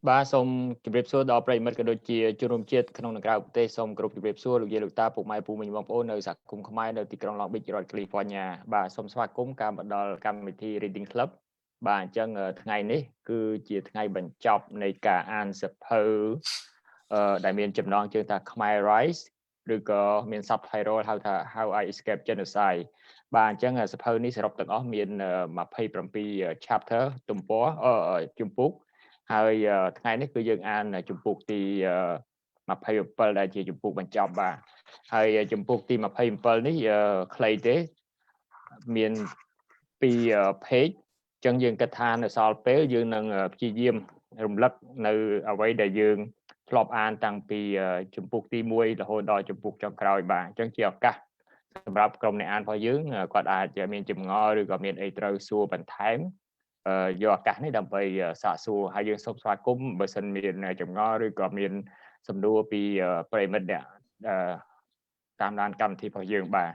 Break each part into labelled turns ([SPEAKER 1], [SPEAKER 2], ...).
[SPEAKER 1] បាទសូមជម្រាបសួរដល់ប្រិយមិត្តក៏ដូចជាជនរួមជាតិក្នុងនិងក្រៅប្រទេសសូមគោរពជម្រាបសួរលោកយាយលោកតាពុកម៉ែពូមីងបងប្អូននៅសហគមន៍ខ្មែរនៅទីក្រុង Long Beach រដ្ឋ California បាទសូមស្វាគមន៍ការមកដល់កម្មវិធី Reading Club បាទអញ្ចឹងថ្ងៃនេះគឺជាថ្ងៃបញ្ចប់នៃការអានសៀវភៅដែលមានចំណងជើងថា Khmer Rise ឬក៏មាន subtitle ហៅថា How I Escaped Genocide បាទអញ្ចឹងសៀវភៅនេះសរុបទាំងអស់មាន27 chapter ទំព័រជំពូកហើយថ្ងៃនេះគឺយើងអានជំពូកទី27ដែលជាជំពូកបញ្ចប់បាទហើយជំពូកទី27នេះខ្លីទេមាន2 page អញ្ចឹងយើងគិតថានៅសល់ពេលយើងនឹងព្យាយាមរំលឹកនៅអ្វីដែលយើងធ្លាប់អានតាំងពីជំពូកទី1រហូតដល់ជំពូកចុងក្រោយបាទអញ្ចឹងជាឱកាសសម្រាប់ក្រុមអ្នកអានរបស់យើងគាត់អាចមានចម្ងល់ឬក៏មានអីត្រូវសួរបន្ថែមយកឱកាសនេះដើម្បីសាកសួរហើយយើងសូមស្វាគមន៍បើសិនមានចម្ងល់ឬក៏មានសំណួរពីប្រិយមិត្តអ្នកតាមដានកម្មវិធីរបស់យើងបាទ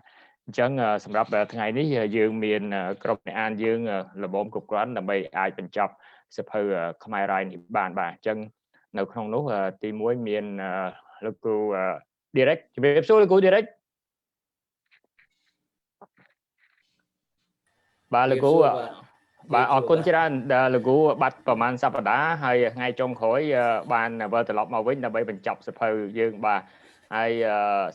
[SPEAKER 1] អញ្ចឹងសម្រាប់ថ្ងៃនេះយើងមានក្រុមអ្នកអានយើងល្មមគ្រប់គ្រាន់ដើម្បីអាចបញ្ចប់សៀវភៅខ្មែររាយនេះបានបាទអញ្ចឹងនៅក្នុងនោះទី1មានលោកគ្រូ Derrick ជំរាបសួរលោកគ្រូ Derrick បាទលោកគ្រូបាទអរគុណច្រើនដែលលោកគ្រូបាត់ប្រហែលសប្តាហ៍ហើយថ្ងៃចុងក្រោយបានវិលត្រឡប់មកវិញដើម្បីបញ្ចប់សៀវភៅយើងបាទហើយ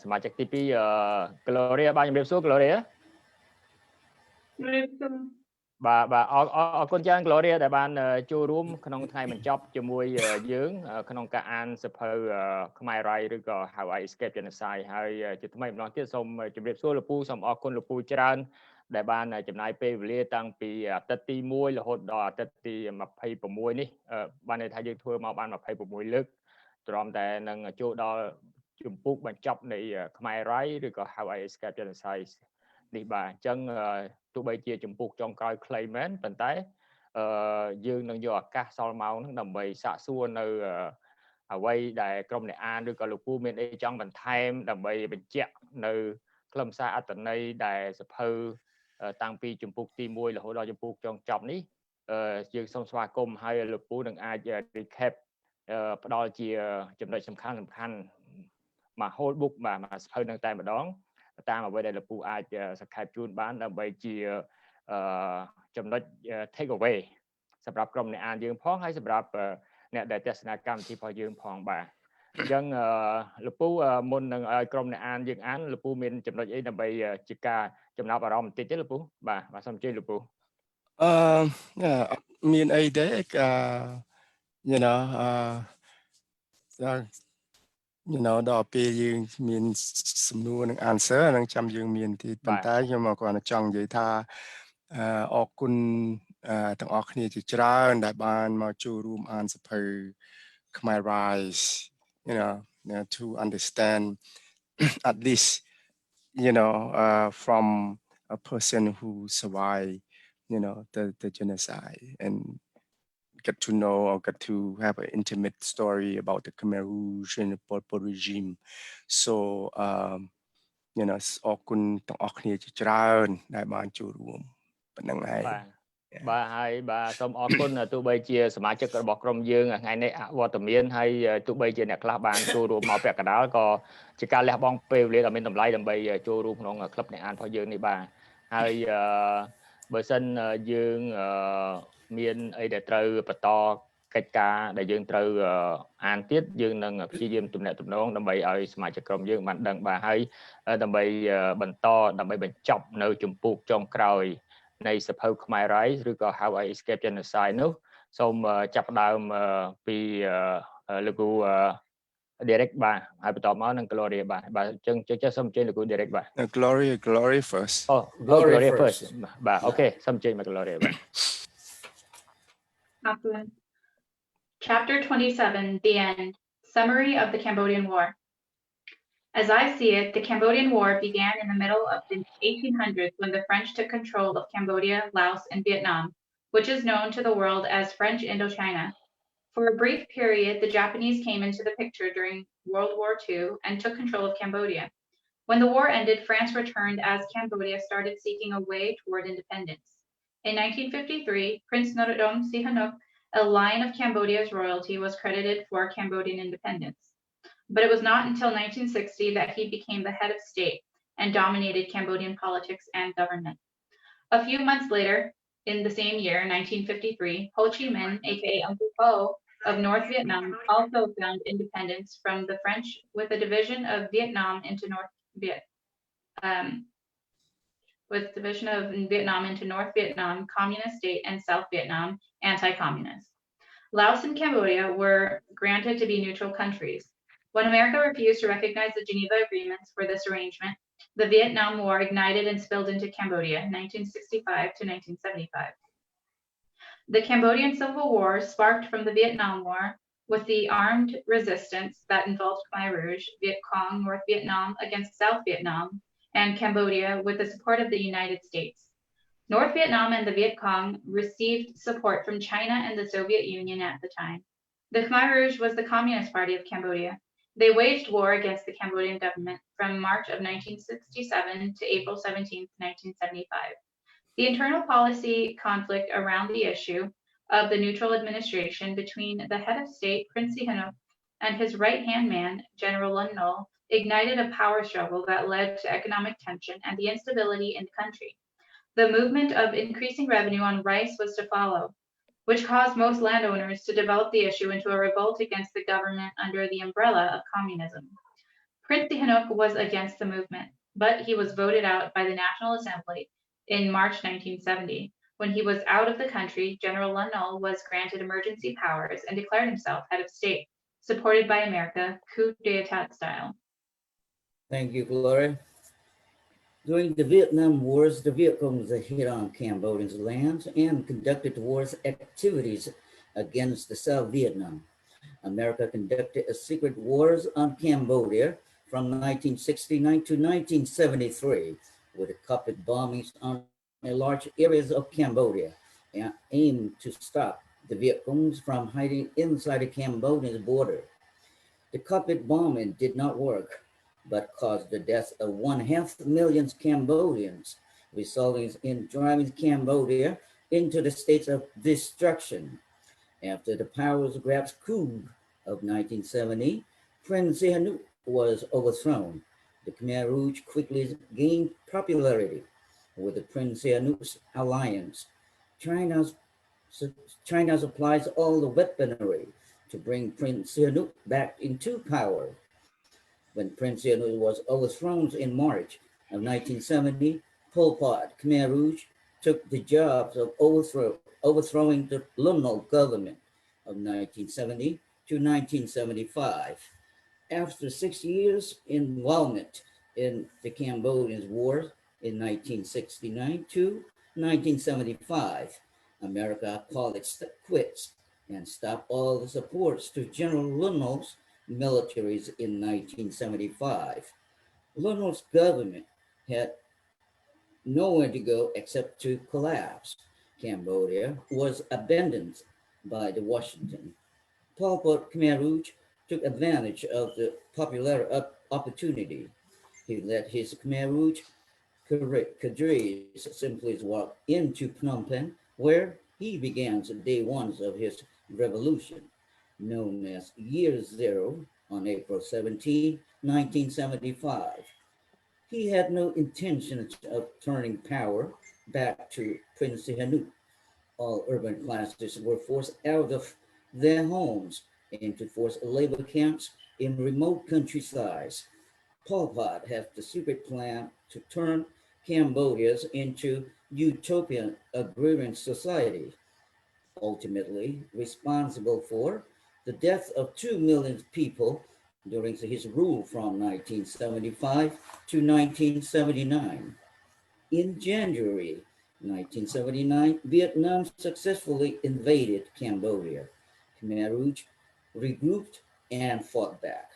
[SPEAKER 1] សមាជិកទី2 Gloria បាទជំរាបសួរ Gloria
[SPEAKER 2] ជំរាបសួរ
[SPEAKER 1] បាទអរគុណច្រើន Gloria ដែលបានចូលរួមក្នុងថ្ងៃបញ្ចប់ជាមួយយើងក្នុងការអានសៀវភៅខ្មែររាយឬក៏ How I Escaped Genocide ហើយជាថ្មីម្ដងទៀតសូមជម្រាបសួរលោកពូសូមអរគុណលោកពូច្រើនដែលបានចំណាយពេលវេលាតាំងពីអាទិត្យទី1រហូតដល់អាទិត្យទី26នេះបានន័យថាយើងធ្វើមកបាន26លើកទ្រាំតែនឹងចូលដល់ជំពូកបញ្ចប់នៃខ្មែររាយឬក៏ How I Escaped Genocide នេះបាទអញ្ចឹងទោះបីជាជំពូកចុងក្រោយខ្លីមែនប៉ុន្តែយើងនឹងយកឱកាសសល់ម៉ោងហ្នឹងដើម្បីសាកសួរនៅអ្វីដែលក្រុមអ្នកអានឬក៏លោកពូមានអីចង់បន្ថែមដើម្បីបញ្ជាក់នៅខ្លឹមសារអត្ថន័យដែលសភៅតាំងពីជំពូកទី1រហូតដល់ជំពូកចុងចប់នេះយើងសូមស្វាគមន៍ហើយលោកពូនឹងអាច recap ផ្ដល់ជាចំណុចសំខាន់មក whole book បាទមកសភៅនឹងតែម្ដងតាមអ្វីដែលលោកពូអាចសង្ខេបជូនបានដើម្បីជាចំណុច take away សម្រាប់ក្រុមអ្នកអានយើងផងហើយសម្រាប់អ្នកដែលទស្សនាកម្មវិធីរបស់យើងផងបាទអញ្ចឹងលោកពូមុននឹងឲ្យក្រុមអ្នកអានយើងអានលោកពូមានចំណុចអីដើម្បីជាការចំណាប់អារម្មណ៍បន្តិចទេលោកពូបាទសូមជឿលោកពូ
[SPEAKER 3] មានអីទេដល់ពេលយើងមានសំណួរនិង answer នឹងចាំយើងមានទីប៉ុន្តែខ្ញុំមកគាត់ចង់និយាយថាអរគុណទាំងអស់គ្នាជាច្រើនដែលបានមកចូលរួមអានសៀវភៅ Khmer Rise to understand at least from a person who survived the genocide and get to know or get to have an intimate story about the Khmer Rouge and the Pol Pot regime. So, អរគុណទាំងអស់គ្នាជាច្រើនដែលបានចូលរួមប៉ុណ្ណឹងហើយ
[SPEAKER 1] បាទហើយបាទសូមអរគុណទោះបីជាសមាជិករបស់ក្រុមយើងថ្ងៃនេះអវត្តមានហើយទោះបីជាអ្នកខ្លះបានចូលរួមមកពាក់កណ្ដាលក៏ជាការលះបង់ពេលវេលាដ៏មានតម្លៃដើម្បីចូលរួមក្នុងក្លឹបអ្នកអានរបស់យើងនេះបាទហើយបើសិនយើងមានអីដែលត្រូវបន្តកិច្ចការដែលយើងត្រូវអានទៀតយើងនឹងព្យាយាមទំនាក់ទំនងដើម្បីឲ្យសមាជិកក្រុមយើងបានដឹងបាទហើយដើម្បីបន្តដើម្បីបញ្ចប់នៅជំពូកចុងក្រោយនៃសៀវភៅខ្មែររាយឬក៏ How I Escaped Genocide នោះសូមចាប់ផ្ដើមពីលោកគ្រូ Derrick បាទហើយបន្តមកនឹង Gloria បាទអញ្ចឹងសូមអញ្ជើញលោកគ្រូ Derrick បាទ
[SPEAKER 3] Gloria first
[SPEAKER 1] Gloria first បាទអូខេសូមអញ្ជើញមក Gloria បាទ
[SPEAKER 2] Chapter 27, The End. Summary of the Cambodian War. As I see it, the Cambodian War began in the middle of the 1800s when the French took control of Cambodia, Laos, and Vietnam, which is known to the world as French Indochina. For a brief period, the Japanese came into the picture during World War II and took control of Cambodia. When the war ended, France returned as Cambodia started seeking a way toward independence. In 1953, Prince Norodom Sihanouk a line of Cambodia's royalty was credited for Cambodian independence. But it was not until 1960 that he became the head of state and dominated Cambodian politics and government. A few months later, in the same year, 1953, Ho Chi Minh, aka Uncle Pho, of North Vietnam, also found independence from the French with a division of Vietnam into North Vietnam, communist state, and South Vietnam, anti-communist. Laos and Cambodia were granted to be neutral countries. When America refused to recognize the Geneva Agreements for this arrangement, the Vietnam War ignited and spilled into Cambodia, 1965 to 1975. The Cambodian Civil War sparked from the Vietnam War with the armed resistance that involved Khmer Rouge, Viet Cong, North Vietnam against South Vietnam, and Cambodia with the support of the United States. North Vietnam and the Viet Cong received support from China and the Soviet Union at the time. The Khmer Rouge was the Communist Party of Cambodia. They waged war against the Cambodian government from March of 1967 to April 17, 1975. The internal policy conflict around the issue of the neutral administration between the head of state, Prince Sihanouk, and his right-hand man, General Lon Nol, ignited a power struggle that led to economic tension and the instability in the country. The movement of increasing revenue on rice was to follow, which caused most landowners to develop the issue into a revolt against the government under the umbrella of communism. Prince Sihanouk was against the movement, but he was voted out by the National Assembly in March 1970. When he was out of the country, General Lon Nol was granted emergency powers and declared himself head of state, supported by America, coup d'etat style.
[SPEAKER 4] Thank you, Gloria. During the Vietnam Wars, the Viet Cong hit on Cambodians' lands and conducted wars activities against the South Vietnam. America conducted a secret wars on Cambodia from 1969 to 1973 with the carpet bombings on large areas of Cambodia and aimed to stop the Viet Congs from hiding inside the Cambodian border. The carpet bombing did not work, but caused the death of 500,000 Cambodians, resulting in driving Cambodia into the state of destruction. After the powers grab's coup of 1970, Prince Sihanouk was overthrown. The Khmer Rouge quickly gained popularity with the Prince Sihanouk's alliance. China supplies all the weaponry to bring Prince Sihanouk back into power. When Prince Sihanouk was overthrown in March of 1970, Pol Pot, Khmer Rouge, took the jobs of overthrowing the Lon Nol government of 1970 to 1975. After 6 years involvement in the Cambodian War in 1969 to 1975, America called it quits and stopped all the supports to General Lon Nol's militaries in 1975. Lon Nol's government had nowhere to go except to collapse. Cambodia was abandoned by the Washington. Pol Pot Khmer Rouge took advantage of the popular opportunity. He let his Khmer Rouge cadres simply walk into Phnom Penh, where he began day one of his revolution, known as Year Zero, on April 17, 1975. He had no intention of turning power back to Prince Sihanouk. All urban classes were forced out of their homes into forced labor camps in remote countrysides. Pol Pot had the secret plan to turn Cambodia into utopian agrarian society, ultimately responsible for the death of 2 million people during his rule from 1975 to 1979. In January 1979, Vietnam successfully invaded Cambodia. Khmer Rouge regrouped and fought back.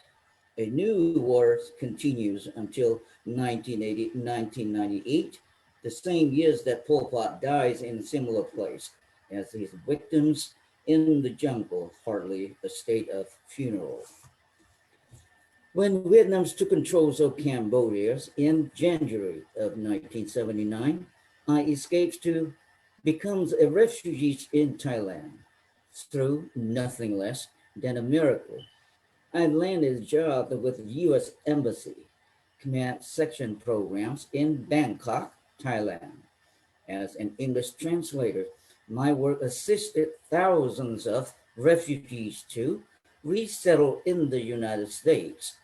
[SPEAKER 4] A new war continues until 1998, the same years that Pol Pot dies in a similar place as his victims in the jungle, hardly a state of funeral. When Vietnam took control of Cambodia in January of 1979, I escaped to become a refugee in Thailand. through nothing less than a miracle. I landed a job with the U.S. Embassy Khmer section programs in Bangkok, Thailand. As an English translator, my work assisted thousands of refugees to resettle in the United States.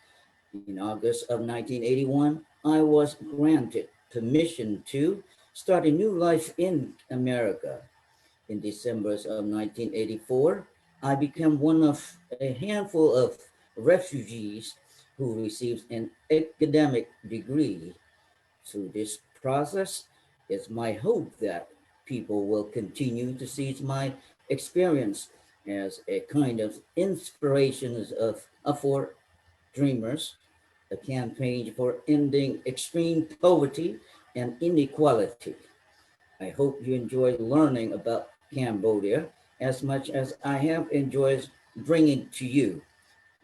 [SPEAKER 4] In August of 1981, I was granted permission to start a new life in America. In December of 1984, I became one of a handful of refugees who received an academic degree. Through this process, it's my hope that people will continue to see my experience as a kind of inspiration for dreamers, a campaign for ending extreme poverty and inequality. I hope you enjoy learning about Cambodia as much as I have enjoyed bringing to you.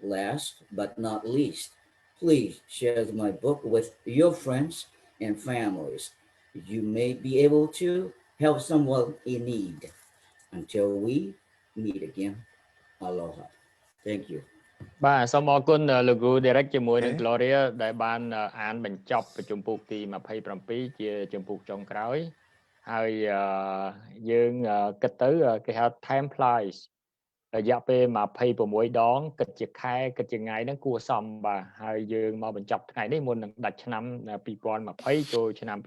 [SPEAKER 4] Last but not least, please share my book with your friends and families. You may be able to help someone in need. Until we meet again, aloha. Thank you.
[SPEAKER 1] បាទសូមអរគុណលោកគ្រូ Derrick ជាមួយនឹង Gloria ដែលបានអានបញ្ចប់ជំពូកទី27ជាជំពូកចុងក្រោយហើយយើងគិតទៅគេហៅ time flies រយៈពេល26ដងគិតជាខែគិតជាថ្ងៃហ្នឹងគួរសមបាទហើយយើងមកបញ្ចប់ថ្ងៃនេះមុននឹងដាច់ឆ្នាំ2020ចូលឆ្នាំ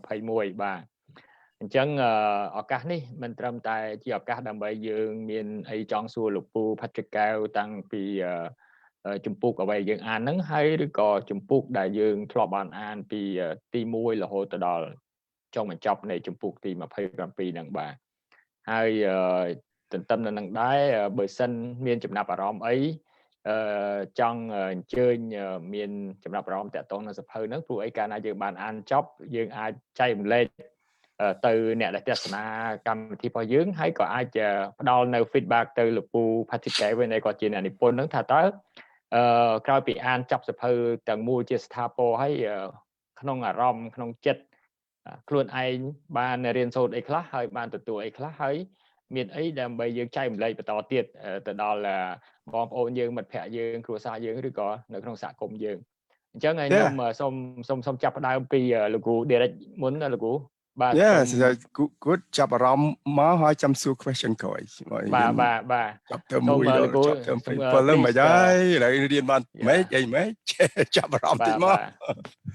[SPEAKER 1] 2021បាទអញ្ចឹងឱកាសនេះមិនត្រឹមតែជាឱកាសដើម្បីយើងមានអីចង់សួរលោកពូ Patrick កែវតាំងពីជំពូកអ្វីយើងអានហ្នឹងហើយឬក៏ជំពូកដែលយើងធ្លាប់បានអានពីទី1រហូតទៅដល់ចុងបញ្ចប់នៃជំពូកទី27ហ្នឹងបាទហើយទន្ទឹមនឹងដែរបើសិនមានចំណាប់អារម្មណ៍អីចង់អញ្ជើញមានចំណាប់អារម្មណ៍តាក់ទងនឹងសភៅហ្នឹងព្រោះអីកាលណាយើងបានអានចប់យើងអាចចែករំលែកទៅអ្នកដែលទស្សនាកម្មវិធីរបស់យើងហើយក៏អាចផ្ដល់នៅ feedback ទៅលោកពូ Patrick កែវវិញដែលគាត់ជាអ្នកនិពន្ធហ្នឹងថាតើក្រោយពីអានចប់សភៅទាំងមូលជាស្ថាពរហើយក្នុងអារម្មណ៍ក្នុងចិត្តខ្លួនឯងបានរៀនសូត្រអីខ្លះហើយបានទទួលអីខ្លះហើយមានអីដើម្បីយើងចែករំលែកបន្តទៀតទៅដល់បងប្អូនយើងមិត្តភ័ក្តិយើងគ្រួសារយើងឬក៏នៅក្នុងសហគមន៍យើងអញ្ចឹងខ្ញុំសូមចាប់ផ្ដើមពីលោកគ្រូ Derrick មុនណាលោកគ្រូបាទ
[SPEAKER 3] Yes good ចាប់អារម្មណ៍មកហើយចាំសួរ question ក្រោយ
[SPEAKER 1] បាទ
[SPEAKER 3] ចាប់ទៅមួយដល់ចាប់ទៅ7មិនហើយឥឡូវរៀនបានម៉េចអីម៉េចចាប់អារម្មណ៍តិចមក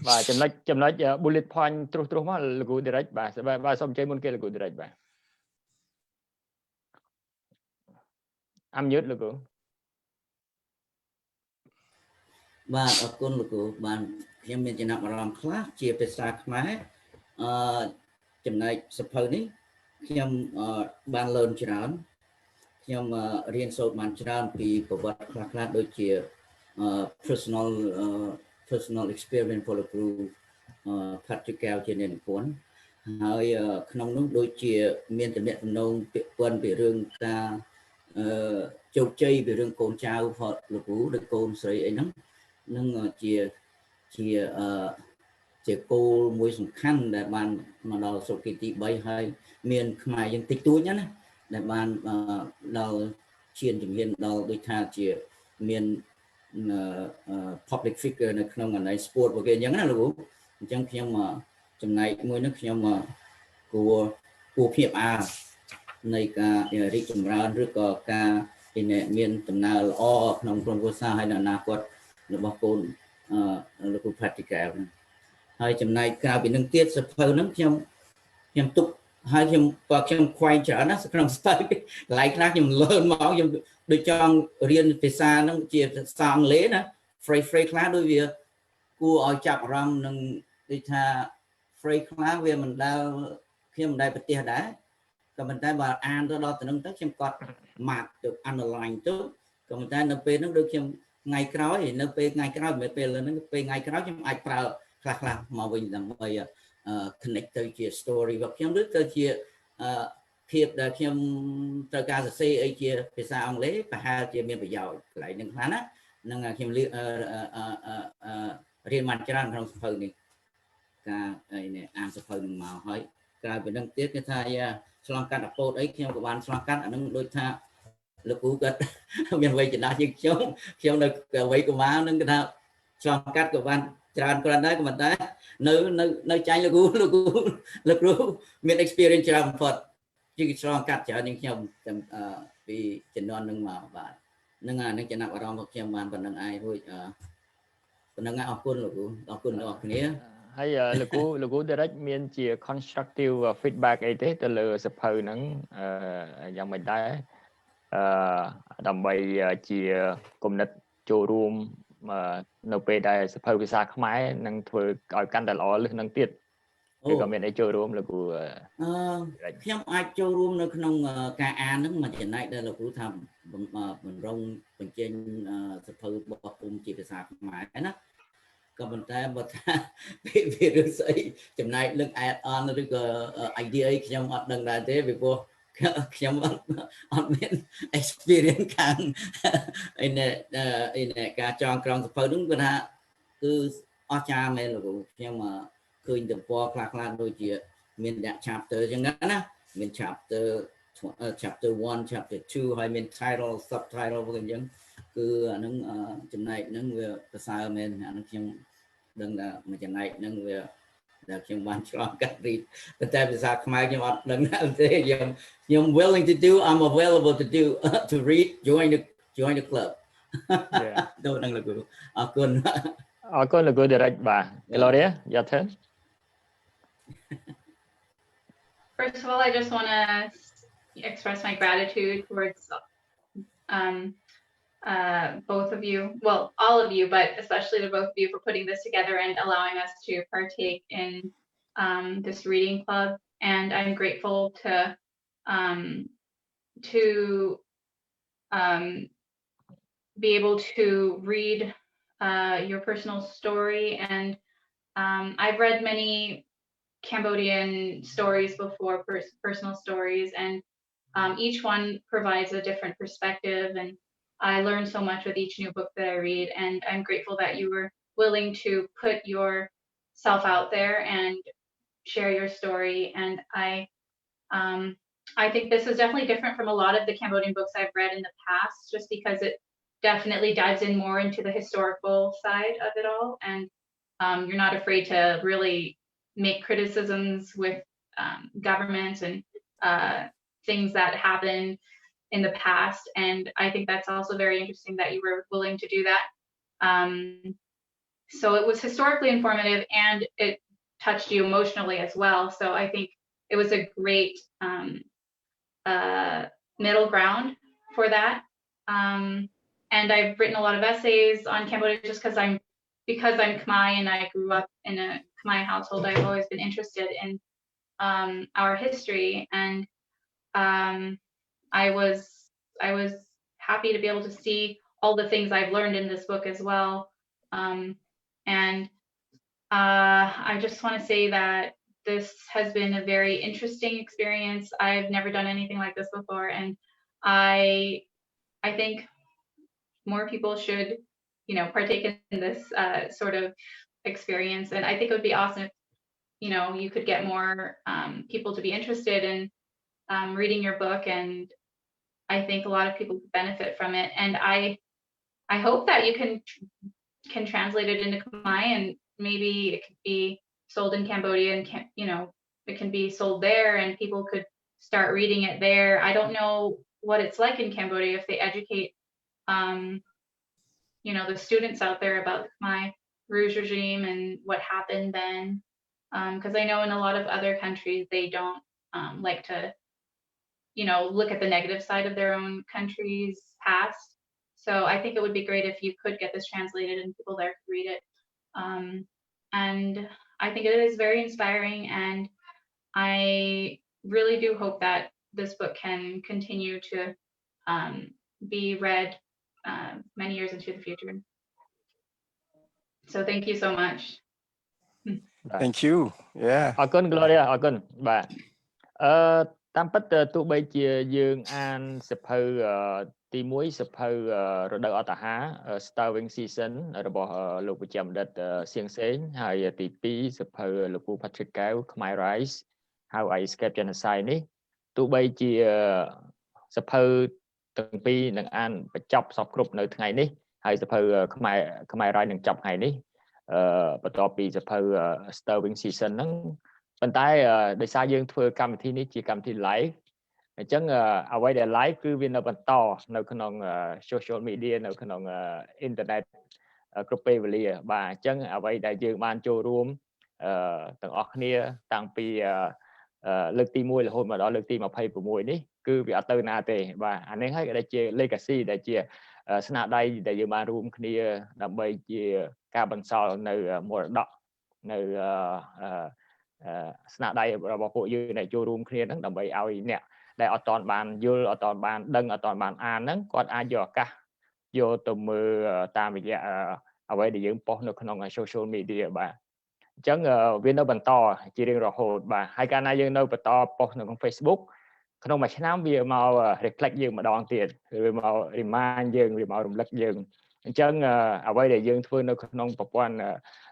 [SPEAKER 1] បាទចំណុច bullet point ត្រុសមកលោកគ្រូ Derrick បាទសូមអញ្ជើញមុនគេលោកគ្រូ Derrick បាទmute លោកគ្រូ
[SPEAKER 4] បាទអរគុណលោកគ្រូបានខ្ញុំមានចំណាប់អារម្មណ៍ខ្លះជាភាសាខ្មែរចំណែកសភៅនេះខ្ញុំបានលឺច្រើនខ្ញុំរៀនសូត្របានច្រើនពីប្រវត្តិខ្លះដូចជា personal experience របស់លោកគ្រូ Patrick កែវជាអ្នកនិពន្ធហើយក្នុងនោះដូចជាមានតំណែងតំណងពាក់ព័ន្ធពីរឿងការជោគជ័យពីរឿងកូនចៅរបស់លោកគ្រូឬកូនស្រីអីហ្នឹងនឹងជាគោលមួយសំខាន់ដែលបានមកដល់សុខទី3ហើយមានខ្មែរយើងតិចតួចណាដែលបានដល់ឈានជំហានដល់ដូចថាជាមាន public figure នៅក្នុងអាណ័យ sport របស់គេអញ្ចឹងណាលោកគ្រូអញ្ចឹងខ្ញុំចំណែកមួយនោះខ្ញុំគួរភាពនៃការរីកចម្រើនឬក៏ការមានដំណើរល្អក្នុងក្រុមគ្រួសារហើយនៅអនាគតរបស់កូនលោកគ្រូ Patrick កែវហើយចំណែកក្រៅពីនឹងទៀតសភៅហ្នឹងខ្ញុំទុកហើយខ្ញុំខ្វែងច្រើនណាក្នុងស្ទើកន្លែងខ្លះខ្ញុំលឺមកខ្ញុំដូចចង់រៀនភាសាហ្នឹងជាភាសាអង់គ្លេសណា phrase ខ្លះដូចវាគួរឲ្យចាប់អារម្មណ៍នឹងដូចថា phrase ខ្លះវាមិនដែលខ្ញុំមិនដែលប្រទេសដែរក៏ប៉ុន្តែបើអានទៅដល់ទៅនឹងទៅខ្ញុំគាត់ mark ទៅ underline ទៅក៏ប៉ុន្តែនៅពេលហ្នឹងដូចខ្ញុំថ្ងៃក្រោយនៅពេលថ្ងៃក្រោយមិនពេលហ្នឹងពេលថ្ងៃក្រោយខ្ញុំអាចប្រើខ្លះមកវិញដើម្បីconnect ទៅជា story របស់ខ្ញុំឬទៅជាភាពដែលខ្ញុំត្រូវការសរសេរអីជាភាសាអង់គ្លេសប្រហែលជាមានប្រយោជន៍កន្លែងហ្នឹងខ្លះណានឹងខ្ញុំរៀនបានច្រើនក្នុងសភៅនេះការអានសភៅនឹងមកហើយក្រៅពីហ្នឹងទៀតគេថាឆ្លងកាត់អពតអីខ្ញុំក៏បានឆ្លងកាត់អានឹងដូចថា លោកគ្រូគាត់មានអ្វីចំណាស់ជាងខ្ញុំនៅអ្វីកុមារនឹងគាត់ថាឆ្លងកាត់ក៏បានច្រើនគ្រាន់ដែរក៏ប៉ុន្តែនៅចាញ់លោកគ្រូមាន experience ច្រើនបំផុតជាឆ្លងកាត់ច្រើនជាងខ្ញុំពីជំនាន់នឹងមកបាទនឹងអានឹងចំណាប់អារម្មណ៍របស់ខ្ញុំបានប៉ុណ្្នឹងឯងរួចប៉ុណ្្នឹងអរគុណលោកគ្រូអរគុណអ្នកគ្នា ហើយលោកគ្រូ Derrick មានជា constructive feedback អីទេទៅលើសភៅហ្នឹងយ៉ាងម៉េចដែរដើម្បីជាគំនិតចូលរួមនៅពេលដែលសភៅភាសាខ្មែរនឹងធ្វើឲ្យកាន់តែល្អលើសនឹងទៀតឬក៏មានអីចូលរួមលោកគ្រូខ្ញុំអាចចូលរួមនៅក្នុងការអានហ្នឹងមួយចំណែកដែលលោកគ្រូថាបំរុងបញ្ចេញសភៅរបស់គុំជាភាសាខ្មែរណាក៏ប៉ុន្តែបើថាពីរឿងស្អីចំណែកលើក add on ឬក៏ idea អីខ្ញុំអត់ដឹងដែរទេពីព្រោះខ្ញុំអត់មាន experience ខាងឯនេះការចងក្រងសភៅហ្នឹងគាត់ថាគឺអស្ចារ្យមែនលោកគ្រូខ្ញុំឃើញទំព័រខ្លះដូចជាមានដាក់ chapter អញ្ចឹងណាមាន chapter 1 chapter 2 ហើយមាន title subtitle អញ្ចឹងគឺអាហ្នឹងចំណែកហ្នឹងវាប្រសើរមែនអាហ្នឹងខ្ញុំដឹងថាមួយចំណែកហ្នឹងវាដែលខ្ញុំបានឆ្លងកាត់រីកប៉ុន្តែភាសាខ្មែរខ្ញុំអត់ដឹងទេខ្ញុំ willing to do I'm available to do to read join the club ដូចហ្នឹងលោកគ្រូអរគុណលោកគ្រូ Derrick បាទ Gloria your turn
[SPEAKER 2] First of all, I just want to express my gratitude towards both of you, well, all of you, but especially to both of you for putting this together and allowing us to partake in this reading club. And I'm grateful to be able to read your personal story. And I've read many Cambodian stories before, personal stories, and each one provides a different perspective, and I learned so much with each new book that I read, and I'm grateful that you were willing to put yourself out there and share your story. And I think this is definitely different from a lot of the Cambodian books I've read in the past, just because it definitely dives in more into the historical side of it all, and you're not afraid to really make criticisms with governments and things that happened in the past. And I think that's also very interesting that you were willing to do that. So it was historically informative and it touched you emotionally as well. So I think it was a great middle ground for that. And I've written a lot of essays on Cambodia just because I'm Khmer and I grew up in a Khmer household. I've always been interested in our history, and I was happy to be able to see all the things I've learned in this book as well. And I just want to say that this has been a very interesting experience. I've never done anything like this before, and I think more people should, partake in this sort of experience. And I think it would be awesome if, you could get more people to be interested in reading your book, and I think a lot of people could benefit from it. And I hope that you can translate it into Khmer, and maybe it could be sold in Cambodia, and it can be sold there, and people could start reading it there. I don't know what it's like in Cambodia if they educate the students out there about the Khmer Rouge regime and what happened then, because I know in a lot of other countries they don't like to look at the negative side of their own country's past. So I think it would be great if you could get this translated and people there could read it. And I think it is very inspiring, and I really do hope that this book can continue to be read many years into the future. So thank you so much.
[SPEAKER 3] Thank you. Yeah.
[SPEAKER 1] អរគុណ Gloria អរគុណបាទតាមពិតទោះបីជាយើងអានសភៅទី1សភៅរដូវអត្តហារ Starving Season របស់លោកវិជ្ជបណ្ឌិតសៀងសេងហើយទី2សភៅលោកពូ Patrick កែវ Khmer Rise How I Escaped Genocide នេះទោះបីជាសភៅ ទាំងពីរនឹងអានបញ្ចប់សពគ្រប់នៅថ្ងៃនេះហើយសភៅខ្មែររ៉ាយនឹងចប់ថ្ងៃនេះបន្ទាប់ពីសភៅ Stirring Season ហ្នឹងប៉ុន្តែដោយសារយើងធ្វើកម្មវិធីនេះជាកម្មវិធី live អញ្ចឹងអ្វីដែល live គឺវានៅបន្តនៅក្នុង social media នៅក្នុង internet គ្រប់ពេលវេលាបាទអញ្ចឹងអ្វីដែលយើងបានចូលរួមទាំងអស់គ្នាតាំងពីលើកទី1រហូតមកដល់លើកទី26នេះគឺវាអត់ទៅណាទេបាទអានេះហើយដែលជា legacy ដែលជាស្នាដៃដែលយើងបានរួមគ្នាដើម្បីជាការបន្សល់នៅមរតកនៅស្នាដៃរបស់ពួកយើងដែលចូលរួមគ្នាហ្នឹងដើម្បីឲ្យអ្នកដែលអត់ទាន់បានយល់អត់ទាន់បានដឹងអត់ទាន់បានអានហ្នឹងគាត់អាចយកឱកាសយកទៅមើលតាមរយៈអ្វីដែលយើងប៉ុស្តិ៍នៅក្នុង social media បាទអញ្ចឹងវានៅបន្តជារៀងរហូតបាទហើយកាលណាយើងនៅបន្តប៉ុស្តិ៍នៅក្នុង Facebook ក្នុងមួយឆ្នាំវាមក reflect យើងម្ដងទៀតវាមក remind យើងវាមករំលឹកយើងអញ្ចឹងអ្វីដែលយើងធ្វើនៅក្នុងប្រព័ន្ធ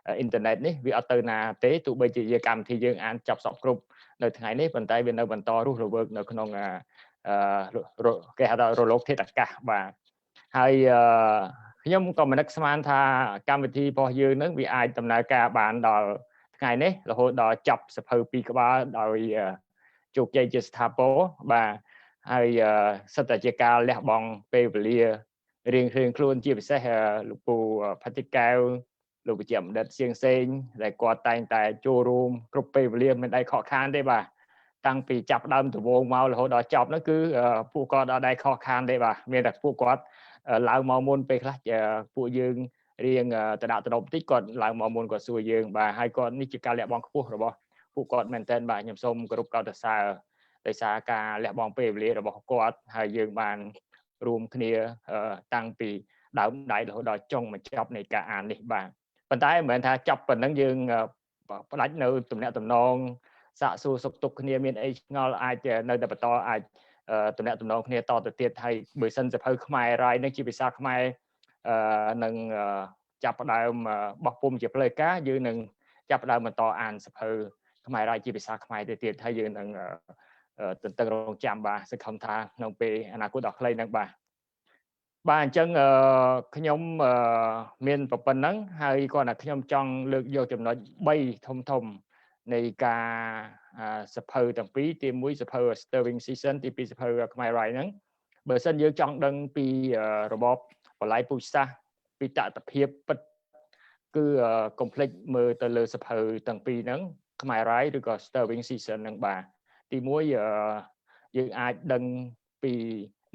[SPEAKER 1] អ៊ីនធឺណិតនេះវាអត់ទៅណាទេទោះបីជាកម្មវិធីយើងអានចប់សពគ្រប់នៅថ្ងៃនេះប៉ុន្តែវានៅបន្តរស់រវើកនៅក្នុងគេហៅថារលកធាតុអាកាសបាទហើយខ្ញុំក៏មិននឹកស្មានថាកម្មវិធីរបស់យើងនឹងវាអាចដំណើរការបានដល់ថ្ងៃនេះរហូតដល់ចប់សភៅ2ក្បាលដោយជោគជ័យជាស្ថាពរបាទហើយសិតតែជាការលះបង់ពេលវេលារៀងខ្លួនជាពិសេសលោកពូផាតិកែវលោកវិជ្ជបណ្ឌិតសៀងសេងដែលគាត់តែងតែចូលរួមគ្រប់ពេលវេលាមិនដែលខកខានទេបាទតាំងពីចាប់ដើមដំបូងមករហូតដល់ចប់នោះគឺពួកគាត់អត់ដែលខកខានទេបាទមានតែពួកគាត់ឡើងមកមុនពេលខ្លះពួកយើងរៀងតដាក់តដប់បន្តិចគាត់ឡើងមកមុនគាត់សួរយើងបាទហើយគាត់នេះជាការលះបង់ខ្ពស់របស់ពួកគាត់មែនតើបាទខ្ញុំសូមគោរពកោតសរសើរដោយសារការលះបង់ពេលវេលារបស់គាត់ហើយយើងបានរួមគ្នាតាំងពីដើមដៃរហូតដល់ចុងបញ្ចប់នៃការអាននេះបាទប៉ុន្តែមិនមែនថាចប់ប៉ុណ្ណឹងយើងផ្ដាច់នៅទំនាក់ទំនងសាកសួរសុខទុក្ខគ្នាមានអីឆ្ងល់អាចនៅតែបន្តអាចទំនាក់ទំនងគ្នាតទៅទៀតហើយបើសិនសភៅខ្មែររាយនឹងជាភាសាខ្មែរនឹងចាប់ផ្ដើមបោះពុម្ពជាផ្លូវការយើងនឹងចាប់ផ្ដើមបន្តអានសភៅខ្មែររាយជាភាសាខ្មែរទៅទៀតហើយយើងនឹងទន្ទឹងរង់ចាំបាទសង្ឃឹមថាក្នុងពេលអនាគតដ៏ខ្លីនឹងបាទអញ្ចឹងខ្ញុំមានប៉ុណ្ណឹងហើយគាត់ថាខ្ញុំចង់លើកយកចំណុច3ធំនៃការសភៅទាំងពីរទី1សភៅ Stirring Season ទី2សភៅខ្មែររាយហ្នឹងបើសិនយើងចង់ដឹងពីរបបបល័យពូជសាសន៍ពីតថភាពពិតគឺកុំភ្លេចមើលទៅលើសភៅទាំងពីរហ្នឹងខ្មែររាយឬក៏ Stirring Season ហ្នឹងបាទទី1យើងអាចដឹងពី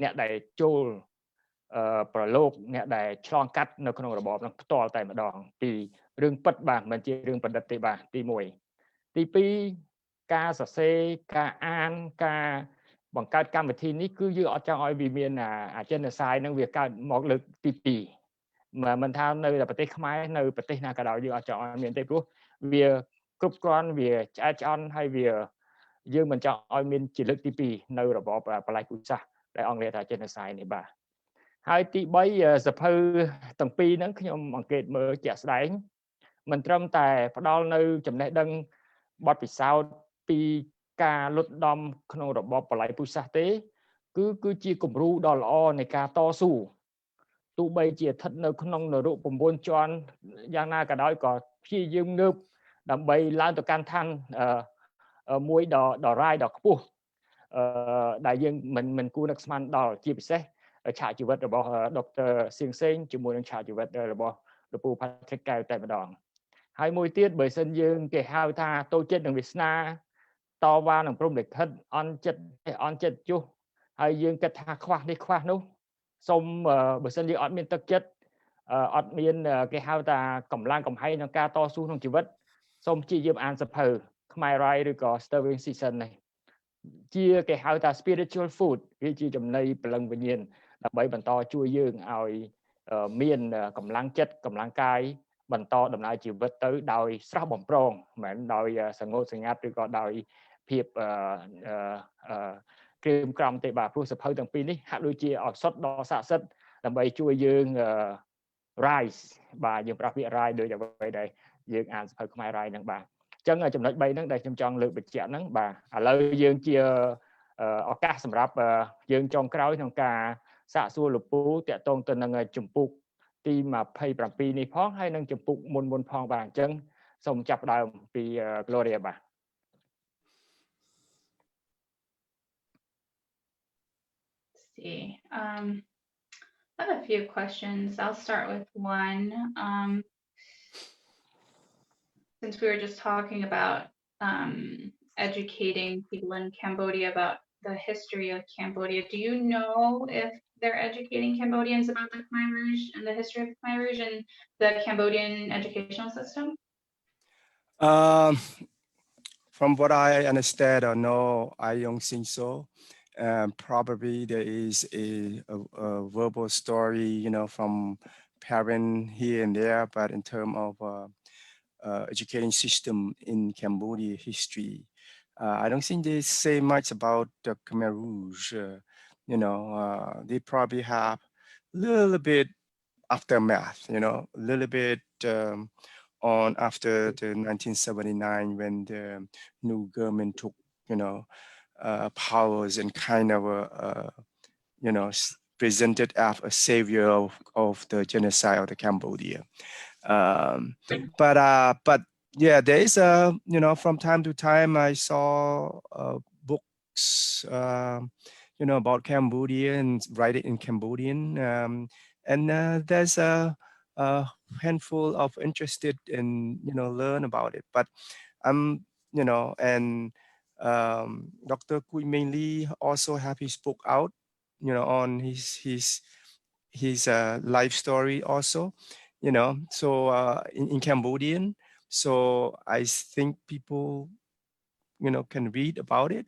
[SPEAKER 1] អ្នកដែលចូលប្រឡូកអ្នកដែលឆ្លងកាត់នៅក្នុងរបបហ្នឹងផ្ទាល់តែម្ដងពីរឿងពិតបាទមិនជារឿងប្រឌិតទេបាទទី1ទី2ការសរសេរការអានការបង្កើតកម្មវិធីនេះគឺយើងអត់ចង់ឲ្យវាមានGenocideហ្នឹងវាកើតមកលើកទី2មិនថានៅប្រទេសខ្មែរនៅប្រទេសណាក៏ដោយយើងអត់ចង់ឲ្យមានទេព្រោះវាគ្រប់គ្រាន់វាឆ្អែតឆ្អន់ហើយវាយើងមិនចង់ឲ្យមានជាលើកទី2នៅរបបបល័យពូជសាសន៍ដែលអង់គ្លេសថាGenocideនេះបាទហើយទី3សភៅទាំងពីរហ្នឹងខ្ញុំអង្កេតមើលជាក់ស្ដែងមិនត្រឹមតែផ្ដល់នៅចំណេះដឹងបទពិសោធន៍ពីការលុតដំក្នុងរបបបល័យពូជសាសន៍ទេគឺជាគំរូដ៏ល្អនៃការតស៊ូទោះបីជាស្ថិតនៅក្នុងនរក9ជាន់យ៉ាងណាក៏ដោយក៏ព្យាយាមងើបដើម្បីឡើងទៅកាន់ឋានមួយដ៏រាយដ៏ខ្ពស់ដែលយើងមិនគួរនឹកស្មានដល់ជាពិសេសឆាកជីវិតរបស់ដុកទ័រសៀងសេងជាមួយនឹងឆាកជីវិតរបស់លោកពូផាថ្រិកកែវតែម្ដងហើយមួយទៀតបើសិនយើងគេហៅថាតូចចិត្តនឹងវាសនាតវ៉ានឹងព្រំលិខិតអន់ចិត្តចុះហើយយើងគិតថាខ្វះនេះខ្វះនោះសូមបើសិនយើងអត់មានទឹកចិត្តអត់មានគេហៅថាកម្លាំងកំហែងក្នុងការតស៊ូក្នុងជីវិតសូមព្យាយាមអានសភៅខ្មែររាយឬក៏ Stirring Season នេះជាគេហៅថា spiritual food វាជាចំណីព្រលឹងវិញ្ញាណដើម្បីបន្តជួយយើងឲ្យមានកម្លាំងចិត្តកម្លាំងកាយបន្តដំណើរជីវិតទៅដោយស្រស់បំព្រងមិនមែនដោយសង្កត់សង្កាត់ឬក៏ដោយភាពក្រៀមក្រំទេបាទព្រោះសភៅទាំងពីរនេះហាក់ដូចជាឱសថដ៏ស័ក្តិសិទ្ធិដើម្បីជួយយើង rise បាទយើងប្រាស់ពាក្យ rise ដោយអ្វីដែលយើងអានសភៅខ្មែរ rise ហ្នឹងបាទអញ្ចឹងចំណុច3ហ្នឹងដែលខ្ញុំចង់លើកបញ្ជាក់ហ្នឹងបាទឥឡូវយើងជាឱកាសសម្រាប់យើងចុងក្រោយក្នុងការ សាកសួរលោកពូតាក់ទងទៅនឹងចម្ពោះទី27នេះផងហើយនឹងចម្ពោះមុនផងបាទអញ្ចឹងសូមចាប់ផ្ដើមពី Gloria បាទ
[SPEAKER 2] See, I have a few questions. I'll start with one. Since we were just talking about educating people in Cambodia about the history of Cambodia, do you know if they're educating Cambodians about the Khmer Rouge and the history of the Khmer Rouge and the Cambodian educational system?
[SPEAKER 3] From what I understand or know, I don't think so. Probably there is a verbal story, from parent here and there, but in terms of educating system in Cambodia history, I don't think they say much about the Khmer Rouge. They probably have a little bit aftermath, a little bit on after the 1979 when the new government took, powers and kind of, presented as a savior of the genocide of the Cambodia. But yeah, there is from time to time I saw books, about Cambodia and write it in Cambodian, and there's a handful of interested in learn about it. But and Dr. Kui mainly also have his book out, on his life story also, so in Cambodian. So I think people can read about it.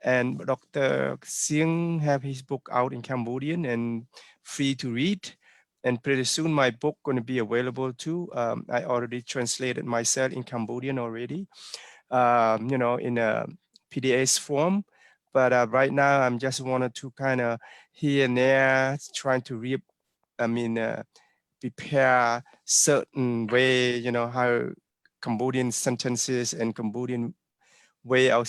[SPEAKER 3] And Dr. Sieng have his book out in Cambodian and free to read. And pretty soon my book going to be available too. I already translated myself in Cambodian already, in a PDS form. But right now I'm just wanted to kind of here and there trying to prepare certain way, how Cambodian sentences and Cambodian way of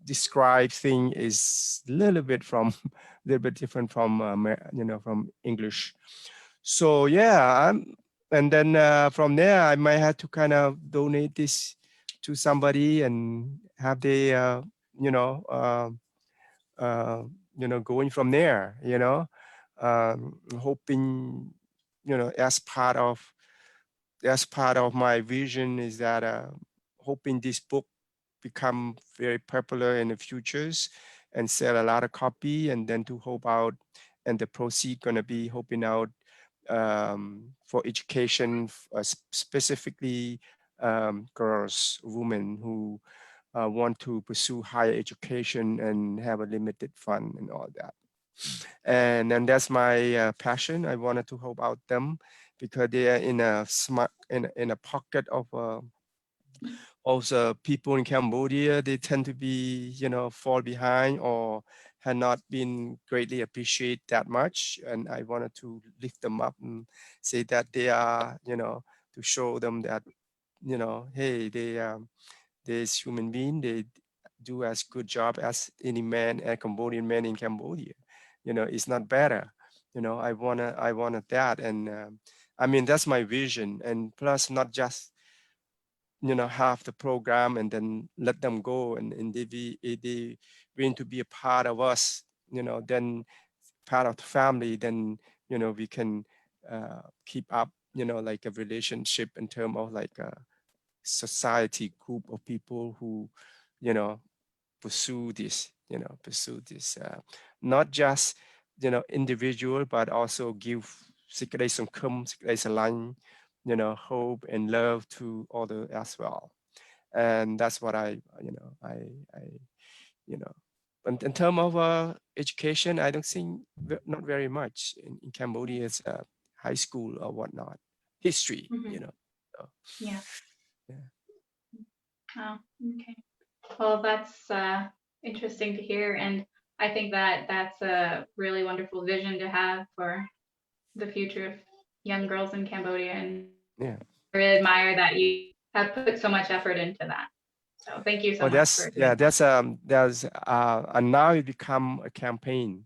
[SPEAKER 3] describe thing is a little bit different from from English. So yeah, and then from there I might have to kind of donate this to somebody and have they going from there, hoping as part of my vision is that hoping this book become very popular in the futures and sell a lot of copy, and then to hope out and the proceed gonna be hoping out for education, specifically girls, women who want to pursue higher education and have a limited fund and all that. And that's my passion. I wanted to help out them because they are in a pocket of also people in Cambodia. They tend to be fall behind or had not been greatly appreciated that much, and I wanted to lift them up and say that they are to show them that hey, there's human being, they do as good job as any man, a Cambodian man in Cambodia. It's not better. I wanted that, and that's my vision. And plus, not just have the program and then let them go, and they going to be a part of us, then part of the family, then we can keep up like a relationship in terms of like a society group of people who pursue this not just individual, but also give hope and love to others as well. And that's what I in terms of education, I don't think not very much in Cambodia's high school or whatnot. History, so,
[SPEAKER 2] yeah. Oh, okay. Well, that's interesting to hear, and I think that that's a really wonderful vision to have for the future of young girls in Cambodia, and I really admire that you have put so much effort into that. So thank you so much for doing
[SPEAKER 3] and now it become a campaign,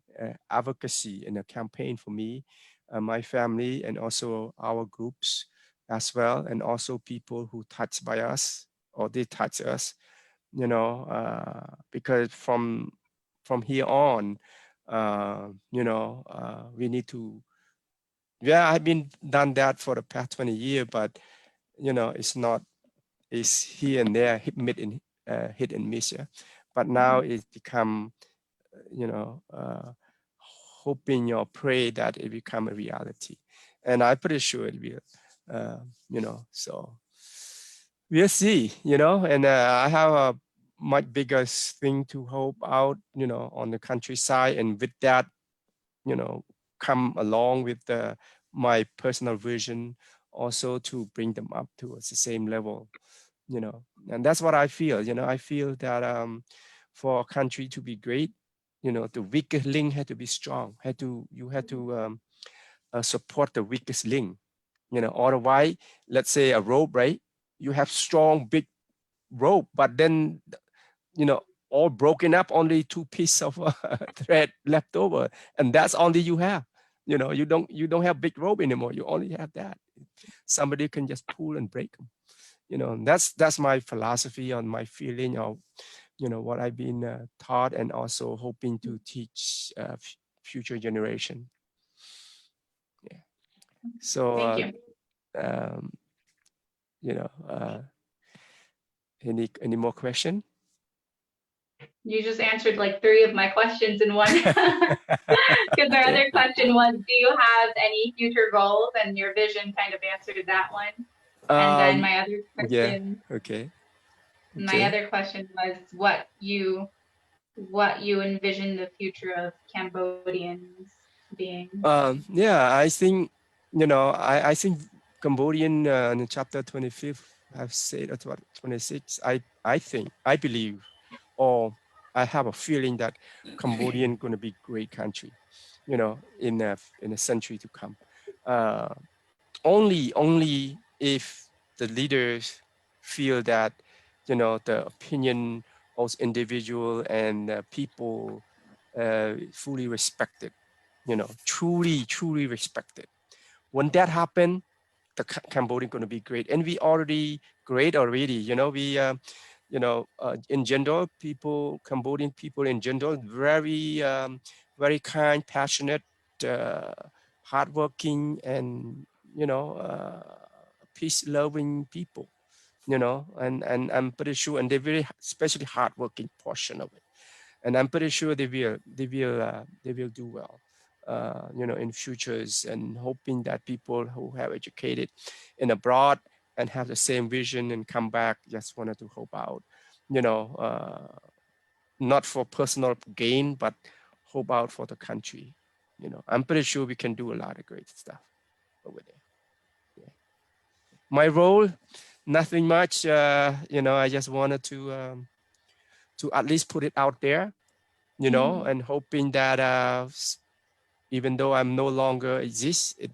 [SPEAKER 3] advocacy and a campaign for me, my family, and also our groups as well, and also people who touched by us or they touch us, you know, because from here on, you know, we need to, yeah, I've been done that for the past 20 years, but you know, it's here and there, hit and miss, yeah. But now it's become, you know, hoping or pray that it become a reality, and I'm pretty sure it will, you know. So we'll see, you know. And I have a much bigger thing to hope out, you know, on the countryside, and with that, you know, come along with my personal vision also to bring them up towards the same level, you know. And that's what I feel, you know. I feel that for a country to be great, you know, the weakest link had to be strong, you had to support the weakest link, you know. Otherwise, let's say a rope, right? You have strong big rope, but then, you know, all broken up, only 2 pieces of thread left over, and that's all you have. You know, you don't have big rope anymore. You only have that. Somebody can just pull and break them. You know, and that's my philosophy on my feeling of, you know, what I've been taught, and also hoping to teach future generation. Yeah. So
[SPEAKER 2] Thank you.
[SPEAKER 3] you know, any more question?
[SPEAKER 2] You just answered like 3 of my questions in one. Because my other question was, do you have any future goals? And your vision kind of answered that one. And then my other question,
[SPEAKER 3] yeah, okay.
[SPEAKER 2] My other question was what you envision the future of Cambodians being.
[SPEAKER 3] Yeah, I think, you know, I think Cambodian in chapter 25 have said, or 26, I believe, or I have a feeling that Cambodian going to be a great country, you know, in a century to come. Only if the leaders feel that, you know, the opinion of individual and people fully respected, you know, truly respected. When that happen, the Cambodia going to be great, and we already great already. You know, we you know, in general, Cambodian people in general, very kind, passionate, hardworking, and, you know, peace-loving people. You know, and I'm pretty sure, and they're very, especially hardworking portion of it. And I'm pretty sure they will do well, you know, in futures, and hoping that people who have educated in abroad and have the same vision and come back, just wanted to hope out, you know, not for personal gain, but hope out for the country. You know, I'm pretty sure we can do a lot of great stuff over there. Yeah. My role, nothing much. You know, I just wanted to at least put it out there, you know, and hoping that even though I'm no longer exist, it's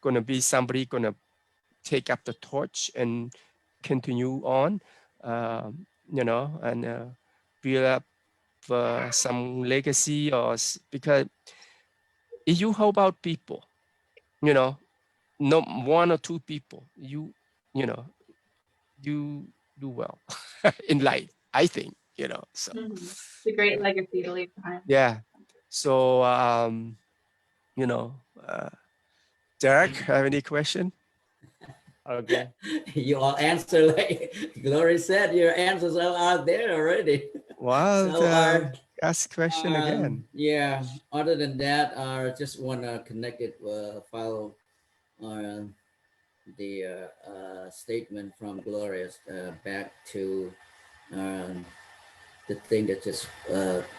[SPEAKER 3] gonna be somebody gonna take up the torch and continue on, you know, and build up some legacy, or because if you help out people, you know, no 1 or 2 people, you know, you do well in life, I think, you know. So
[SPEAKER 2] It's a great legacy to leave behind.
[SPEAKER 3] yeah. So you know, Derrick, have any question?
[SPEAKER 1] Okay.
[SPEAKER 4] You all answer like Gloria said. Your answers are out there already.
[SPEAKER 3] Well,
[SPEAKER 4] So
[SPEAKER 3] ask question again.
[SPEAKER 4] Yeah. Other than that, I just want to connect it, follow the statement from Gloria back to the thing that just